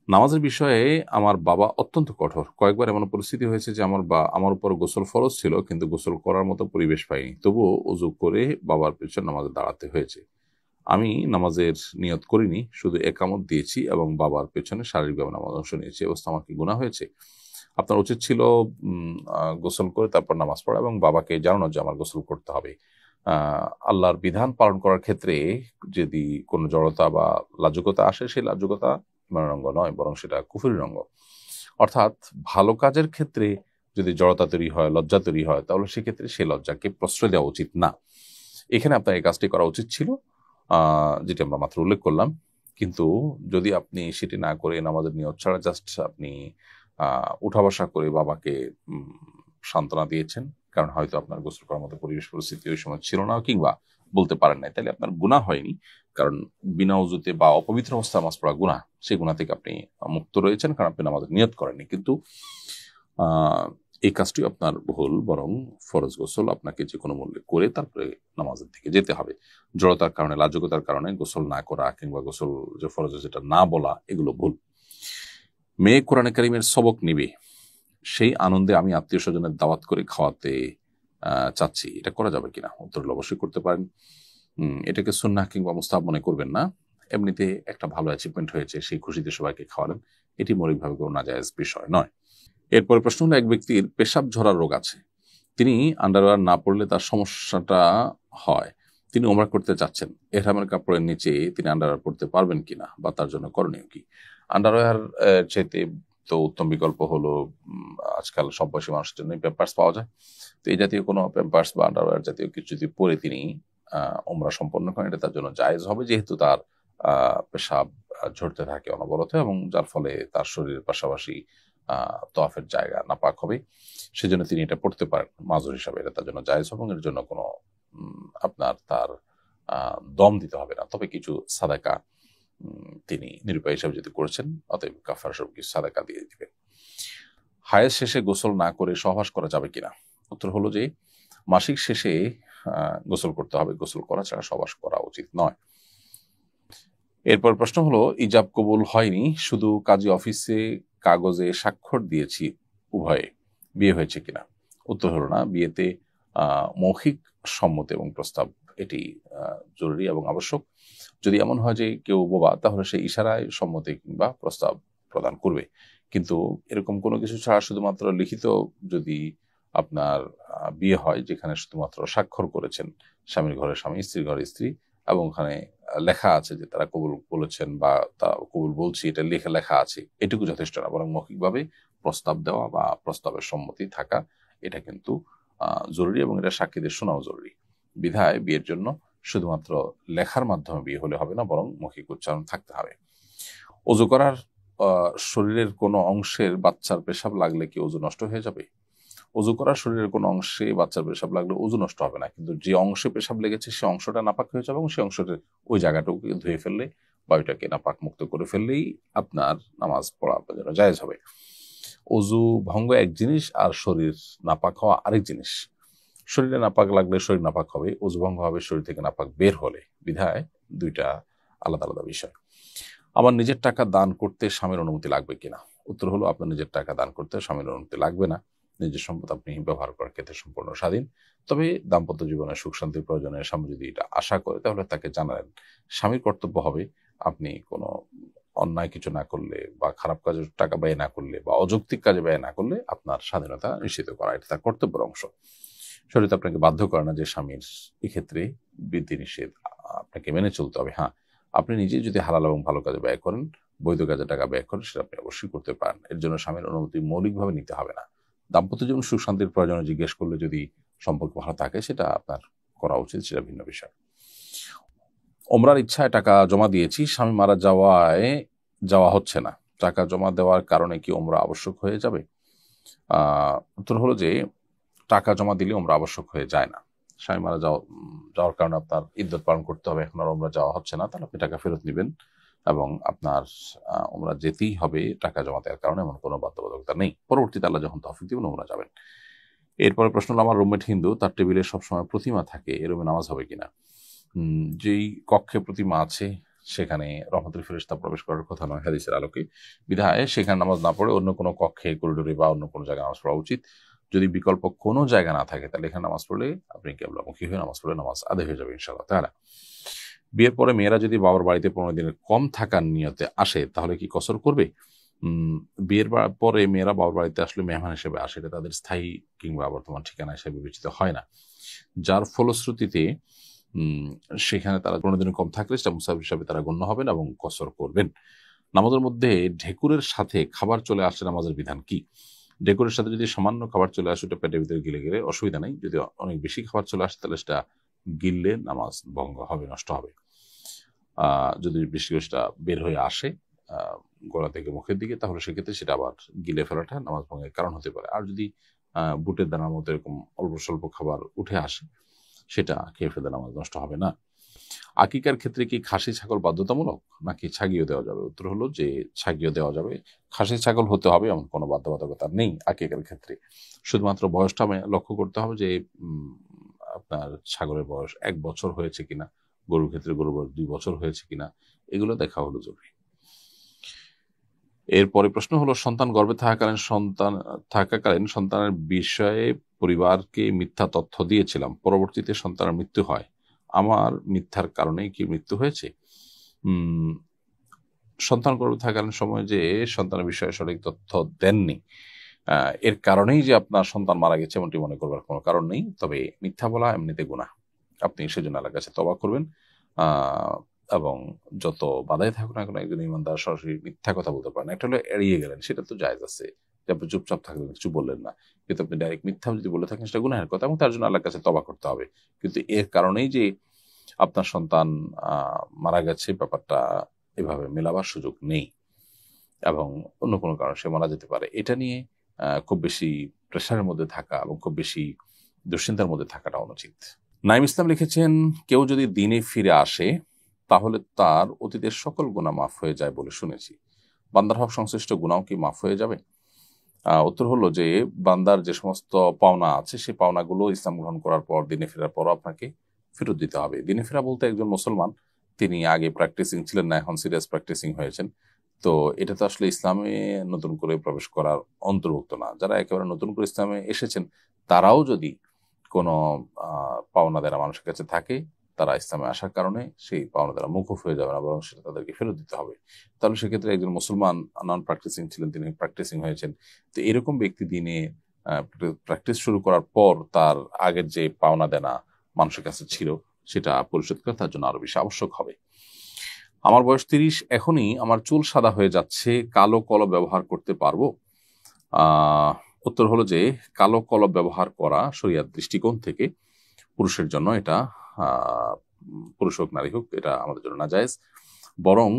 নামাজের বিষয়ে আমার বাবা অত্যন্ত কঠোর। কয়েকবার এমন পরিস্থিতি হয়েছে যে আমার উপর গোসল ফরজ ছিল, কিন্তু গোসল করার মতো পরিবেশ পাইনি, তবুও ওযু করে বাবার পেছনে নামাজে দাঁড়াতে হয়েছে। আমি নামাজের নিয়ত করিনি, শুধু একামত দিয়েছি এবং বাবার পেছনে শারীরিকভাবে নামাজ অংশ নিয়েছি। অবস্থা আমার কি গুনাহ হয়েছে? আপনার উচিত ছিল গোসল করে তারপর নামাজ পড়া এবং বাবাকে জানানো যে আমার গোসল করতে হবে। আল্লাহর বিধান পালন করার ক্ষেত্রে যদি কোনো জড়তা বা লাজুকতা আসে, সেই লাজুকতা ইমানের অঙ্গ নয়, বরং সেটা কুফরির অঙ্গ। অর্থাৎ ভালো কাজের ক্ষেত্রে যদি জড়তা তৈরি হয়, লজ্জা তৈরি হয়, তাহলে সেক্ষেত্রে সেই লজ্জাকে প্রশ্রয় দেওয়া উচিত না। এখানে আপনার এই কাজটি করা উচিত ছিল, যেটি আমরা মাত্র উল্লেখ করলাম। কিন্তু যদি আপনি সেটি না করে নামাজের নিয়ত ছাড়া জাস্ট আপনি উঠা বসা করে বাবাকে সান্ত্বনা দিয়েছেন, কারণ হয়তো আপনার গোসল করার মতো পরিবেশ পরিস্থিতি ওই সময় ছিল না কিংবা বলতে পারেন নাই, তাহলে আপনার গুনাহ হয়নি। কারণ বিনা উযুতে বা অপবিত্র অবস্থায় নামাজ পড়া গুনাহ, সেই গুনাহ থেকে আপনি মুক্ত রয়েছেন, কারণ আপনি নামাজের নিয়ত করেননি। কিন্তু এই কাজটি আপনার ভুল, বরং ফরজ গোসল আপনাকে যে কোনো মূল্যে করে তারপরে নামাজের দিকে যেতে হবে। জড়তার কারণে, লাজুকতার কারণে গোসল না করা কিংবা গোসল যে ফরজ যেটা না বলা, এগুলো ভুল। মেয়ে কোরআনে কারিমের সবক নিবে, সেই আনন্দে আমি আত্মীয় স্বজনের দাওয়াত করে খাওয়াতে চাচ্ছি, এটা করা যাবে কিনা? উত্তর হলো অবশ্যই করতে পারেন। এটাকে সুন্নাহ কিংবা মুস্তাহাব মনে করবেন না। এমনিতে একটা ভালো অ্যাচিভমেন্ট হয়েছে, সেই খুশিতে সবাইকে খাওয়ালেন, এটি মৌলিকভাবে কোনো নাজায়েজ বিষয় নয়। এরপরে প্রশ্ন হলো, এক ব্যক্তির পেশাব ঝরার রোগ আছে, তিনি আন্ডারওয়্যার না পরলে তার সমস্যাটা হয়, তিনি ওমরা করতে চাচ্ছেন, ইহরামের কাপড়ের নিচে তিনি আন্ডারওয়্যার পরতে পারবেন কিনা বা তার জন্য করণীয় কি? আন্ডারওয়্যার চাইতে তো উত্তম বিকল্প হলো, আজকাল সব বয়সী মানুষের জন্য প্যাম্পার্স পাওয়া যায়। তো এই জাতীয় কোনো প্যাম্পার্স বা আন্ডারওয়্যার জাতীয় কিছু যদি পরে তিনি ওমরা সম্পন্ন করেন, এটা তার জন্য জায়েজ হবে, যেহেতু তার পেশাব ঝরতে থাকে অনবরত এবং যার ফলে তার শরীরের পাশাপাশি তওয়াফের জায়গা নাপাক হবে। সেজন্য তিনি এটা পড়তে পারেন মাজুর হিসাবে, এটা তার জন্য জায়েজ হবে, এর জন্য কোনো তার দম দিতে হবে না। তবে কিছু সাদাকা তিনি নিরুপায় হিসাবে যদি করেছেন, অতএব কাফারা স্বরূপ কিছু সাদাকা দিয়ে দিবেন। হায়েজ শেষে গোসল না করে সহবাস করা যাবে কিনা? উত্তর হলো যে মাসিক শেষে গোসল করতে হবে, গোসল করা ছাড়া সহবাস করা উচিত নয়। এরপর প্রশ্ন হলো, ইজাব কবুল হয়নি, শুধু কাজী অফিসে কাগজে স্বাক্ষর দিয়েছি, উভয়ে বিয়ে হয়েছে কিনা? উত্তর হলো না। বিয়েতে মৌখিক সম্মতি এবং প্রস্তাব এটি জরুরি এবং আবশ্যক। যদি এমন হয় যে কেউ বোবা, তাহলে সে ইশারায় সম্মতি কিংবা প্রস্তাব প্রদান করবে। কিন্তু এরকম কোনো কিছু ছাড়া শুধুমাত্র লিখিত যদি আপনার বিয়ে হয়, যেখানে শুধুমাত্র স্বাক্ষর করেছেন স্বামীর ঘরে স্বামী, স্ত্রীর ঘরে স্ত্রী, এবং ওখানে লেখা আছে যে তারা কবুল বলেছেন বা তা কবুল বলছি, এটা লেখা আছে, এটুকু যথেষ্ট না, বরং মৌখিকভাবে প্রস্তাব দেওয়া বা প্রস্তাবের সম্মতি থাকা, এটা কিন্তু জরুরি এবং এটা সাক্ষীদের শোনাও জরুরি। বিধায় বিয়ের জন্য শুধুমাত্র লেখার মাধ্যমে বিয়ে হলে হবে না, বরং মৌখিক উচ্চারণ থাকতে হবে। অজু করার শরীরের কোনো অংশের বাচ্চার পেশাব লাগলে কি অজু নষ্ট হয়ে যাবে? অজু করার শরীরের কোনো অংশে বাচ্চার পেশাব লাগলে অজু নষ্ট হবে না, কিন্তু যে অংশে পেশাব লেগেছে সে অংশটা নাপাক হয়ে যাবে এবং সেই অংশটা ওই জায়গাটুকু ধুয়ে ফেললে বা ওইটাকে নাপাক মুক্ত করে ফেললেই আপনার নামাজ পড়া আপনার জন্য জায়েজ হবে। অজু ভঙ্গ এক জিনিস আর শরীর নাপাক হওয়া আরেক জিনিস। শরীরে নাপাক লাগলে শরীর নাপাক হবে, অজু ভঙ্গ হবে শরীর থেকে নাপাক বের হলে। বিধায় দুইটা আলাদা আলাদা বিষয়। আমার নিজের টাকা দান করতে স্বামীর অনুমতি লাগবে কিনা? উত্তর হলো, আপনার নিজের টাকা দান করতে স্বামীর অনুমতি লাগবে না। নিজের সম্পদ আপনি ব্যবহার করার ক্ষেত্রে সম্পূর্ণ স্বাধীন। তবে দাম্পত্য জীবনে সুখ শান্তির প্রয়োজনে স্বামী যদি এটা আশা করে তাহলে তাকে জানালেন। স্বামীর কর্তব্য হবে আপনি কোনো অন্যায় কিছু না করলে বা খারাপ কাজে টাকা ব্যয় না করলে বা অযৌক্তিক কাজে ব্যয় না করলে আপনার স্বাধীনতা নিশ্চিত করা, এটা তার কর্তব্যের অংশ। শরীয়ত আপনাকে বাধ্য করে না যে স্বামীর এক্ষেত্রে বিধিনিষেধ আপনাকে মেনে চলতে হবে। হ্যাঁ, আপনি নিজে যদি হালাল এবং ভালো কাজে ব্যয় করেন, বৈধ কাজে টাকা ব্যয় করেন, সেটা আপনি অবশ্যই করতে পারেন। এর জন্য স্বামীর অনুমতি মৌলিকভাবে নিতে হবে না। দাম্পত্য জীবন সুখ শান্তির প্রয়োজনে জিজ্ঞেস করলে যদি সম্পর্ক ভালো থাকে সেটা আপনার করা উচিত, সেটা ভিন্ন বিষয়। ওমরার ইচ্ছায় টাকা জমা দিয়েছি, স্বামী মারা যাওয়ায় যাওয়া হচ্ছে না, টাকা জমা দেওয়ার কারণে কি ওমরা আবশ্যক হয়ে যাবে? উত্তর হলো যে টাকা জমা দিলে ওমরা আবশ্যক হয়ে যায় না। স্বামী মারা যাওয়ার কারণে আপনার ইদ্যত পালন করতে হবে, এখন আর ওমরা যাওয়া হচ্ছে না, তাহলে আপনি টাকা ফেরত নেবেন এবং আপনার ওমরা যেতেই হবে টাকা জমা দেওয়ার কারণে, এমন কোনো বাধ্যবাধকতা নেই। পরবর্তীতে আল্লাহ যখন তৌফিক দিবেন ওমরা যাবেন। এরপরে প্রশ্ন হলো, আমার রুমমেট হিন্দু, তার টেবিলে সবসময় প্রতিমা থাকে, এ রুমে নামাজ হবে কিনা? যেই কক্ষে প্রতিমা আছে সেখানে রহমতুল ফেরেশতা প্রবেশ করার কথা নয় হাদিসের আলোকে। বিধায় সেখানে নামাজ না পড়ে অন্য কোনো কক্ষে, করিডোরে বা অন্য কোনো জায়গায় নামাজ পড়া উচিত। যদি বিকল্প কোনো জায়গা না থাকে তাহলে এখানে নামাজ পড়লে আপনি কিবলামুখী হয়ে নামাজ পড়লে নামাজ আদায় হয়ে যাবে ইনশাআল্লাহ তাআলা। বিয়ের পরে মেয়েরা যদি বাবার বাড়িতে 15 দিনের কম থাকার নিয়তে আসে তাহলে কি কসর করবে? বিয়ের পরে মেয়েরা বাবার বাড়িতে আসলে মেহমান হিসেবে আসে, এটা তাদের স্থায়ী কিংবা বর্তমান ঠিকানা হিসেবে বিবেচিত হয় না, যার ফলশ্রুতিতে সেখানে তারা 15 দিনের কম থাকলে সেটা মুসাফির হিসাবে তারা গণ্য হবেন এবং কসর করবেন। নামাজের মধ্যে ঢেকুরের সাথে খাবার চলে আসলে নামাজের বিধান কি? ঢেকুরের সাথে যদি সামান্য খাবার চলে আসে ওটা পেটের ভিতরে গিলে গেলে অসুবিধা নেই, যদি অনেক বেশি খাবার চলে আসে তাহলে সেটা গিললে নামাজ ভঙ্গ হবে, নষ্ট হবে। যদি বেশি সেটা বের হয়ে আসে গলা থেকে মুখের দিকে তাহলে সেক্ষেত্রে সেটা আবার গিলে ফেলাটা নামাজ ভঙ্গের কারণ হতে পারে। আর যদি বুটের দানার মতো এরকম অল্প স্বল্প খাবার উঠে আসে সেটা খেয়ে ফেলে নামাজ নষ্ট হবে না। আকিকার ক্ষেত্রে কি খাসি ছাগল বাধ্যতামূলক নাকি ছাগিয়ে দেওয়া যাবে? উত্তর হলো যে ছাগিয়ে দেওয়া যাবে। খাসি ছাগল হতে হবে এমন কোনো বাধ্যবাধকতা নেই আকিকার ক্ষেত্রে। শুধুমাত্র বয়সটা লক্ষ্য করতে হবে যে আপনার ছাগলের বয়স 1 বছর হয়েছে কিনা, গরুর ক্ষেত্রে গরুর বয়স 2 বছর হয়েছে কিনা, এগুলো দেখা হলো জরুরি। এরপরে প্রশ্ন হলো, সন্তান গর্ভে থাকাকালীন সন্তানের বিষয়ে পরিবারকে মিথ্যা তথ্য দিয়েছিলাম, পরবর্তীতে সন্তানের মৃত্যু হয়, আমার মিথ্যার কারণে কি মৃত্যু হয়েছে? সন্তান গর্ভে থাকাকালীন সময় যে সন্তানের বিষয়ে সঠিক তথ্য দেননি এর কারণেই যে আপনার সন্তান মারা গেছে এমনটি মনে করবার কোনো কারণ নেই। তবে মিথ্যা বলা এমনিতে গুনাহ, আপনি সেজন্য আল্লাহর কাছে তওবা করবেন এবং যত বাধাই থাকুক না কেন একজন ইমানদার সরাসরি মিথ্যা কথা বলতে পারেন। একটা হলো এড়িয়ে গেলেন, সেটা তো জায়েজ আছে যে আপনি চুপচাপ থাকলেন, কিছু বললেন না, কিন্তু আপনি ডাইরেক্ট মিথ্যা যদি বলে থাকেন সেটা গুনাহের কথা এবং তার জন্য আল্লাহর কাছে তওবা করতে হবে। কিন্তু এর কারণেই যে আপনার সন্তান মারা গেছে ব্যাপারটা এভাবে মেলাবার সুযোগ নেই এবং অন্য কোনো কারণে সে মারা যেতে পারে, এটা নিয়ে খুব বেশি প্রেশারের মধ্যে থাকা এবং খুব বেশি দুশ্চিন্তার মধ্যে থাকাটা অনুচিত। নাইম ইসলাম লিখেছেন, কেউ যদি দিনে ফিরে আসে তাহলে তার অতীতের সকল গুনাহ মাফ হয়ে যায় বলে শুনেছি, বান্দার হক সংশ্লিষ্ট গুনাহ কি মাফ হয়ে যাবে? উত্তর হলো যে বান্দার যে সমস্ত পাওনা আছে সেই পাওনাগুলো ইসলাম গ্রহণ করার পর দিনে ফেরার পর আপনাকে ফেরত দিতে হবে। দিনে ফেরা বলতে একজন মুসলমান তিনি আগে প্র্যাকটিসিং ছিলেন না, এখন সিরিয়াস প্র্যাকটিসিং হয়েছেন, তো এটা তো আসলে ইসলামে নতুন করে প্রবেশ করার অন্তর্ভুক্ত না। যারা একেবারে নতুন করে ইসলামে এসেছেন তারাও যদি কোনো পাওনা দেনা মানুষের কাছে থাকে তারা ইসলামে আসার কারণে সেই পাওনা দ্বারা মুকুফ হয়ে যাবে না, বরং সেটা তাদেরকে ফেরত দিতে হবে। তাহলে সেক্ষেত্রে একজন মুসলমান নন প্র্যাকটিসিং ছিলেন, তিনি প্র্যাকটিসিং হয়েছেন, তো এরকম ব্যক্তি দিনে প্র্যাকটিস শুরু করার পর তার আগের যে পাওনা দেনা মানুষের কাছে ছিল সেটা পরিশোধ করা তার জন্য আরো বেশি আবশ্যক হবে। আমার বয়স 30, এখনই আমার চুল সাদা হয়ে যাচ্ছে, কালো কলম ব্যবহার করতে পারবো? উত্তর হলো যে কালো কলব ব্যবহার করা শরিয়াত দৃষ্টিকোণ থেকে পুরুষের জন্য এটা পুরুষ হোক নারী হোক এটা আমাদের জন্য নাজায়েজ। বরং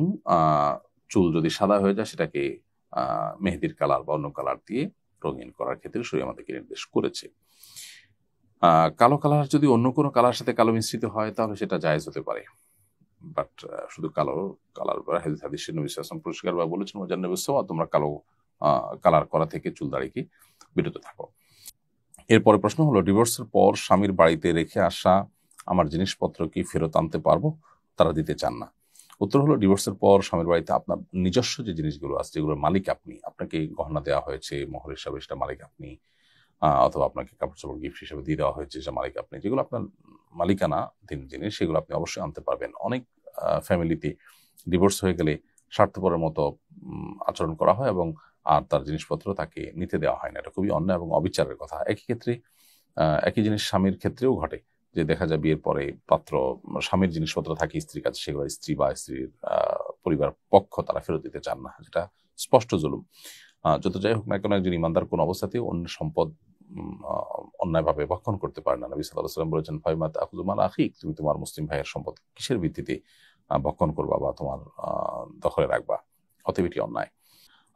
চুল যদি সাদা হয়ে যায় সেটাকে মেহেদির কালার বা অন্য কালার দিয়ে রঙিন করার ক্ষেত্রে শরীয়ত আমাদেরকে নির্দেশ করেছে। কালো কালার যদি অন্য কোনো কালার সাথে কালো মিশ্রিত হয় তাহলে সেটা জায়েজ হতে পারে, বাট শুধু কালো কালার হাদিসে নবী সাল্লাল্লাহু আলাইহি ওয়াসাল্লাম পরিষ্কার ভাবে বলেছেন ওয়াজান্নাবুস সাওয়া, তোমরা কালো কালার করা থেকে চুল দাড়িকে বিরত থাকো। এরপরে প্রশ্ন হলো ডিভোর্সের পর স্বামীর বাড়িতে রেখে আসা আমার জিনিসপত্র কি ফেরত আনতে পারবো? তারা দিতে চান না। উত্তর হলো ডিভোর্সের পর স্বামীর বাড়িতে আপনার নিজস্ব যে জিনিসগুলো আছে, যেগুলোর মালিক আপনি, আপনাকে গহনা দেওয়া হয়েছে মোহর হিসাবে, সেটা মালিক আপনি, অথবা আপনাকে কাপড় চোপড় গিফট হিসেবে দিয়ে দেওয়া হয়েছে, সেটা মালিক আপনি, যেগুলো আপনার মালিকানা জিনিস সেগুলো আপনি অবশ্যই আনতে পারবেন। অনেক ফ্যামিলিতে ডিভোর্স হয়ে গেলে স্বার্থপরের মতো আচরণ করা হয় এবং আর তার জিনিসপত্র তাকে নিতে দেওয়া হয় না। এটা খুবই অন্যায় এবং অবিচারের কথা। একই ক্ষেত্রে একই জিনিস স্বামীর ক্ষেত্রেও ঘটে, যে দেখা যায় বিয়ের পরে পাত্র স্বামীর জিনিসপত্র থাকে স্ত্রীর কাছে, সেগুলো স্ত্রী বা স্ত্রীর পরিবার পক্ষ তারা ফেরত দিতে চান না, যেটা স্পষ্ট জুলুম। যত যাই হোক না কেন, একজন ইমানদার কোন অবস্থাতেই অন্য সম্পদ অন্যায়ভাবে ভক্ষণ করতে পারে না। নবী সাল্লাল্লাহু আলাইহি ওয়াসাল্লাম বলেছেন ফাইমা তাখুযু মাল আখিক, তুমি তোমার মুসলিম ভাইয়ের সম্পদ কিসের ভিত্তিতে ভক্ষণ করবা বা তোমার দখলে রাখবা, অতএব এটি অন্যায়।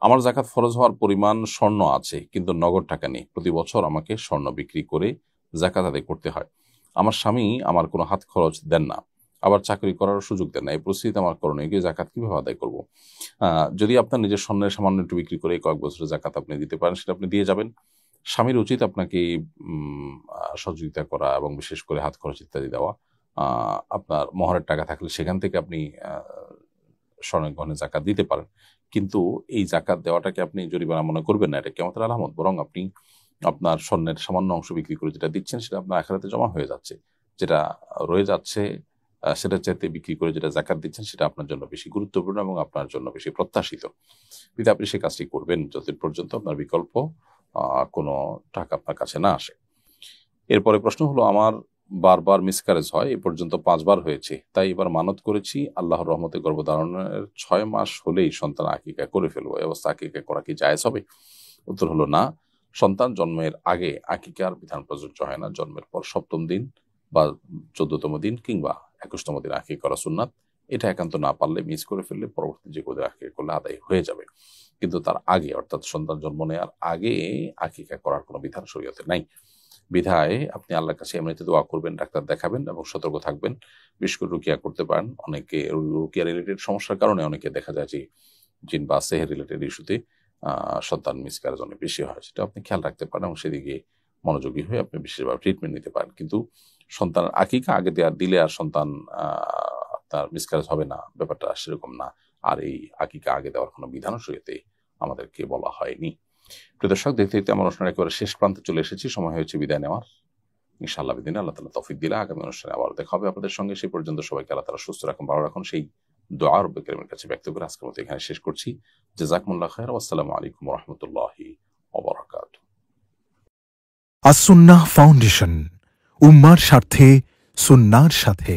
আমার যাকাত ফরজ হওয়ার পরিমাণ স্বর্ণ আছে কিন্তু নগদ টাকা নেই, প্রতি বছর আমাকে স্বর্ণ বিক্রি করে যাকাত আদায় করতে হয়। আমার স্বামী আমার কোনো হাত খরচ দেন না, আবার চাকরি করার সুযোগ দেন না, এই পরিস্থিতিতে আমার করণীয় কি? যাকাত কিভাবে আদায় করব? যদি আপনার নিজের স্বর্ণের সামান্য একটু বিক্রি করে কয়েক বছরের যাকাত আপনি দিতে পারেন, সেটা আপনি দিয়ে যাবেন। স্বামীর উচিত আপনাকে সহযোগিতা করা এবং বিশেষ করে হাত খরচ ইত্যাদি দেওয়া। আপনার মোহরের টাকা থাকলে সেখান থেকে আপনি স্বর্ণের গহনে যাকাত দিতে পারেন, কিন্তু এই যাকাত দেওয়াটাকে আপনি জরিমানা মনে করবেন না, এটা কিয়ামতের আলামত। বরং আপনি আপনার স্বর্ণের সামান্য অংশ বিক্রি করে যেটা দিচ্ছেন সেটা আপনার আখিরাতে জমা হয়ে যাচ্ছে, যেটা রয়ে যাচ্ছে সেটা চাইতে বিক্রি করে যেটা যাকাত দিচ্ছেন সেটা আপনার জন্য বেশি গুরুত্বপূর্ণ এবং আপনার জন্য বেশি প্রত্যাশিত। কিন্তু আপনি সেই কাজটি করবেন যতদিন পর্যন্ত আপনার বিকল্প কোনো টাকা আপনার কাছে না আসে। এরপরে প্রশ্ন হলো আমার বারবার মিসক্যারেজ হয়, এ পর্যন্ত 5 বার হয়েছে, তাই এবার মানত করেছি আল্লাহর রহমতে গর্ভধারণের 6 মাস হলেই সন্তান আকিকা করে ফেলবো, এই অবস্থা আকিকা করা কি জায়েজ হবে? উত্তর হলো না। সন্তান জন্মের আগে আকিকার বিধান প্রযোজ্য হয় না। জন্মের পর 7ম দিন বা 14তম দিন কিংবা 21তম দিন আকিকা করা সুন্নাত। এটা একান্ত না পারলে, মিস করে ফেললে পরবর্তী যে কোথাও আকিকা করলে আদায় হয়ে যাবে, কিন্তু তার আগে অর্থাৎ সন্তান জন্ম নেওয়ার আগে আকিকা করার কোনো বিধান শরীয়তে নাই। বিধায় আপনি আল্লাহর কাছে এমনিতে দোয়া করবেন, ডাক্তার দেখাবেন এবং সতর্ক থাকবেন। বিশেষ করে রুকিয়া করতে পারেন। অনেকে রুকিয়া রিলেটেড সমস্যার কারণে অনেকে দেখা যায় যে জিন বা সেহের রিলেটেড ইস্যুতে সন্তান মিসক্যারেজ অনেক বেশি হয়, সেটা আপনি খেয়াল রাখতে পারেন এবং সেদিকে মনোযোগী হয়ে আপনি বিশেষভাবে ট্রিটমেন্ট নিতে পারেন। কিন্তু সন্তানের আকিকা আগে দিলে আর সন্তান আপনার মিসক্যারেজ হবে না, ব্যাপারটা সেরকম না। আর এই আকিকা আগে দেওয়ার কোনো বিধান শরীয়তে আমাদেরকে বলা হয়নি। প্রিয় দর্শক, দেখতে দেখতে আমার অনুষ্ঠানের একেবারে শেষ প্রান্তে চলে এসেছি, সময় হয়েছে বিদায় নেওয়ার। ইনশাআল্লাহ বিদিন আল্লাহ তাআলা তৌফিক দিলে আগামী অনুষ্ঠানে আবার দেখা হবে আপনাদের সঙ্গে। সেই পর্যন্ত সবাইকে আল্লাহ তাআলা সুস্থ রাখুন, ভালো রাখুন, সেই দোয়া রব্বুল কারীমের কাছে ব্যক্ত করে আজকের মতো এখানে শেষ করছি। জাযাকুমুল্লাহু খায়রা, ওয়াসসালামু আলাইকুম ওয়া রাহমাতুল্লাহি ওয়া বারাকাতুহু। আস-সুন্নাহ ফাউন্ডেশন, উম্মার স্বার্থে সুন্নাহর সাথে।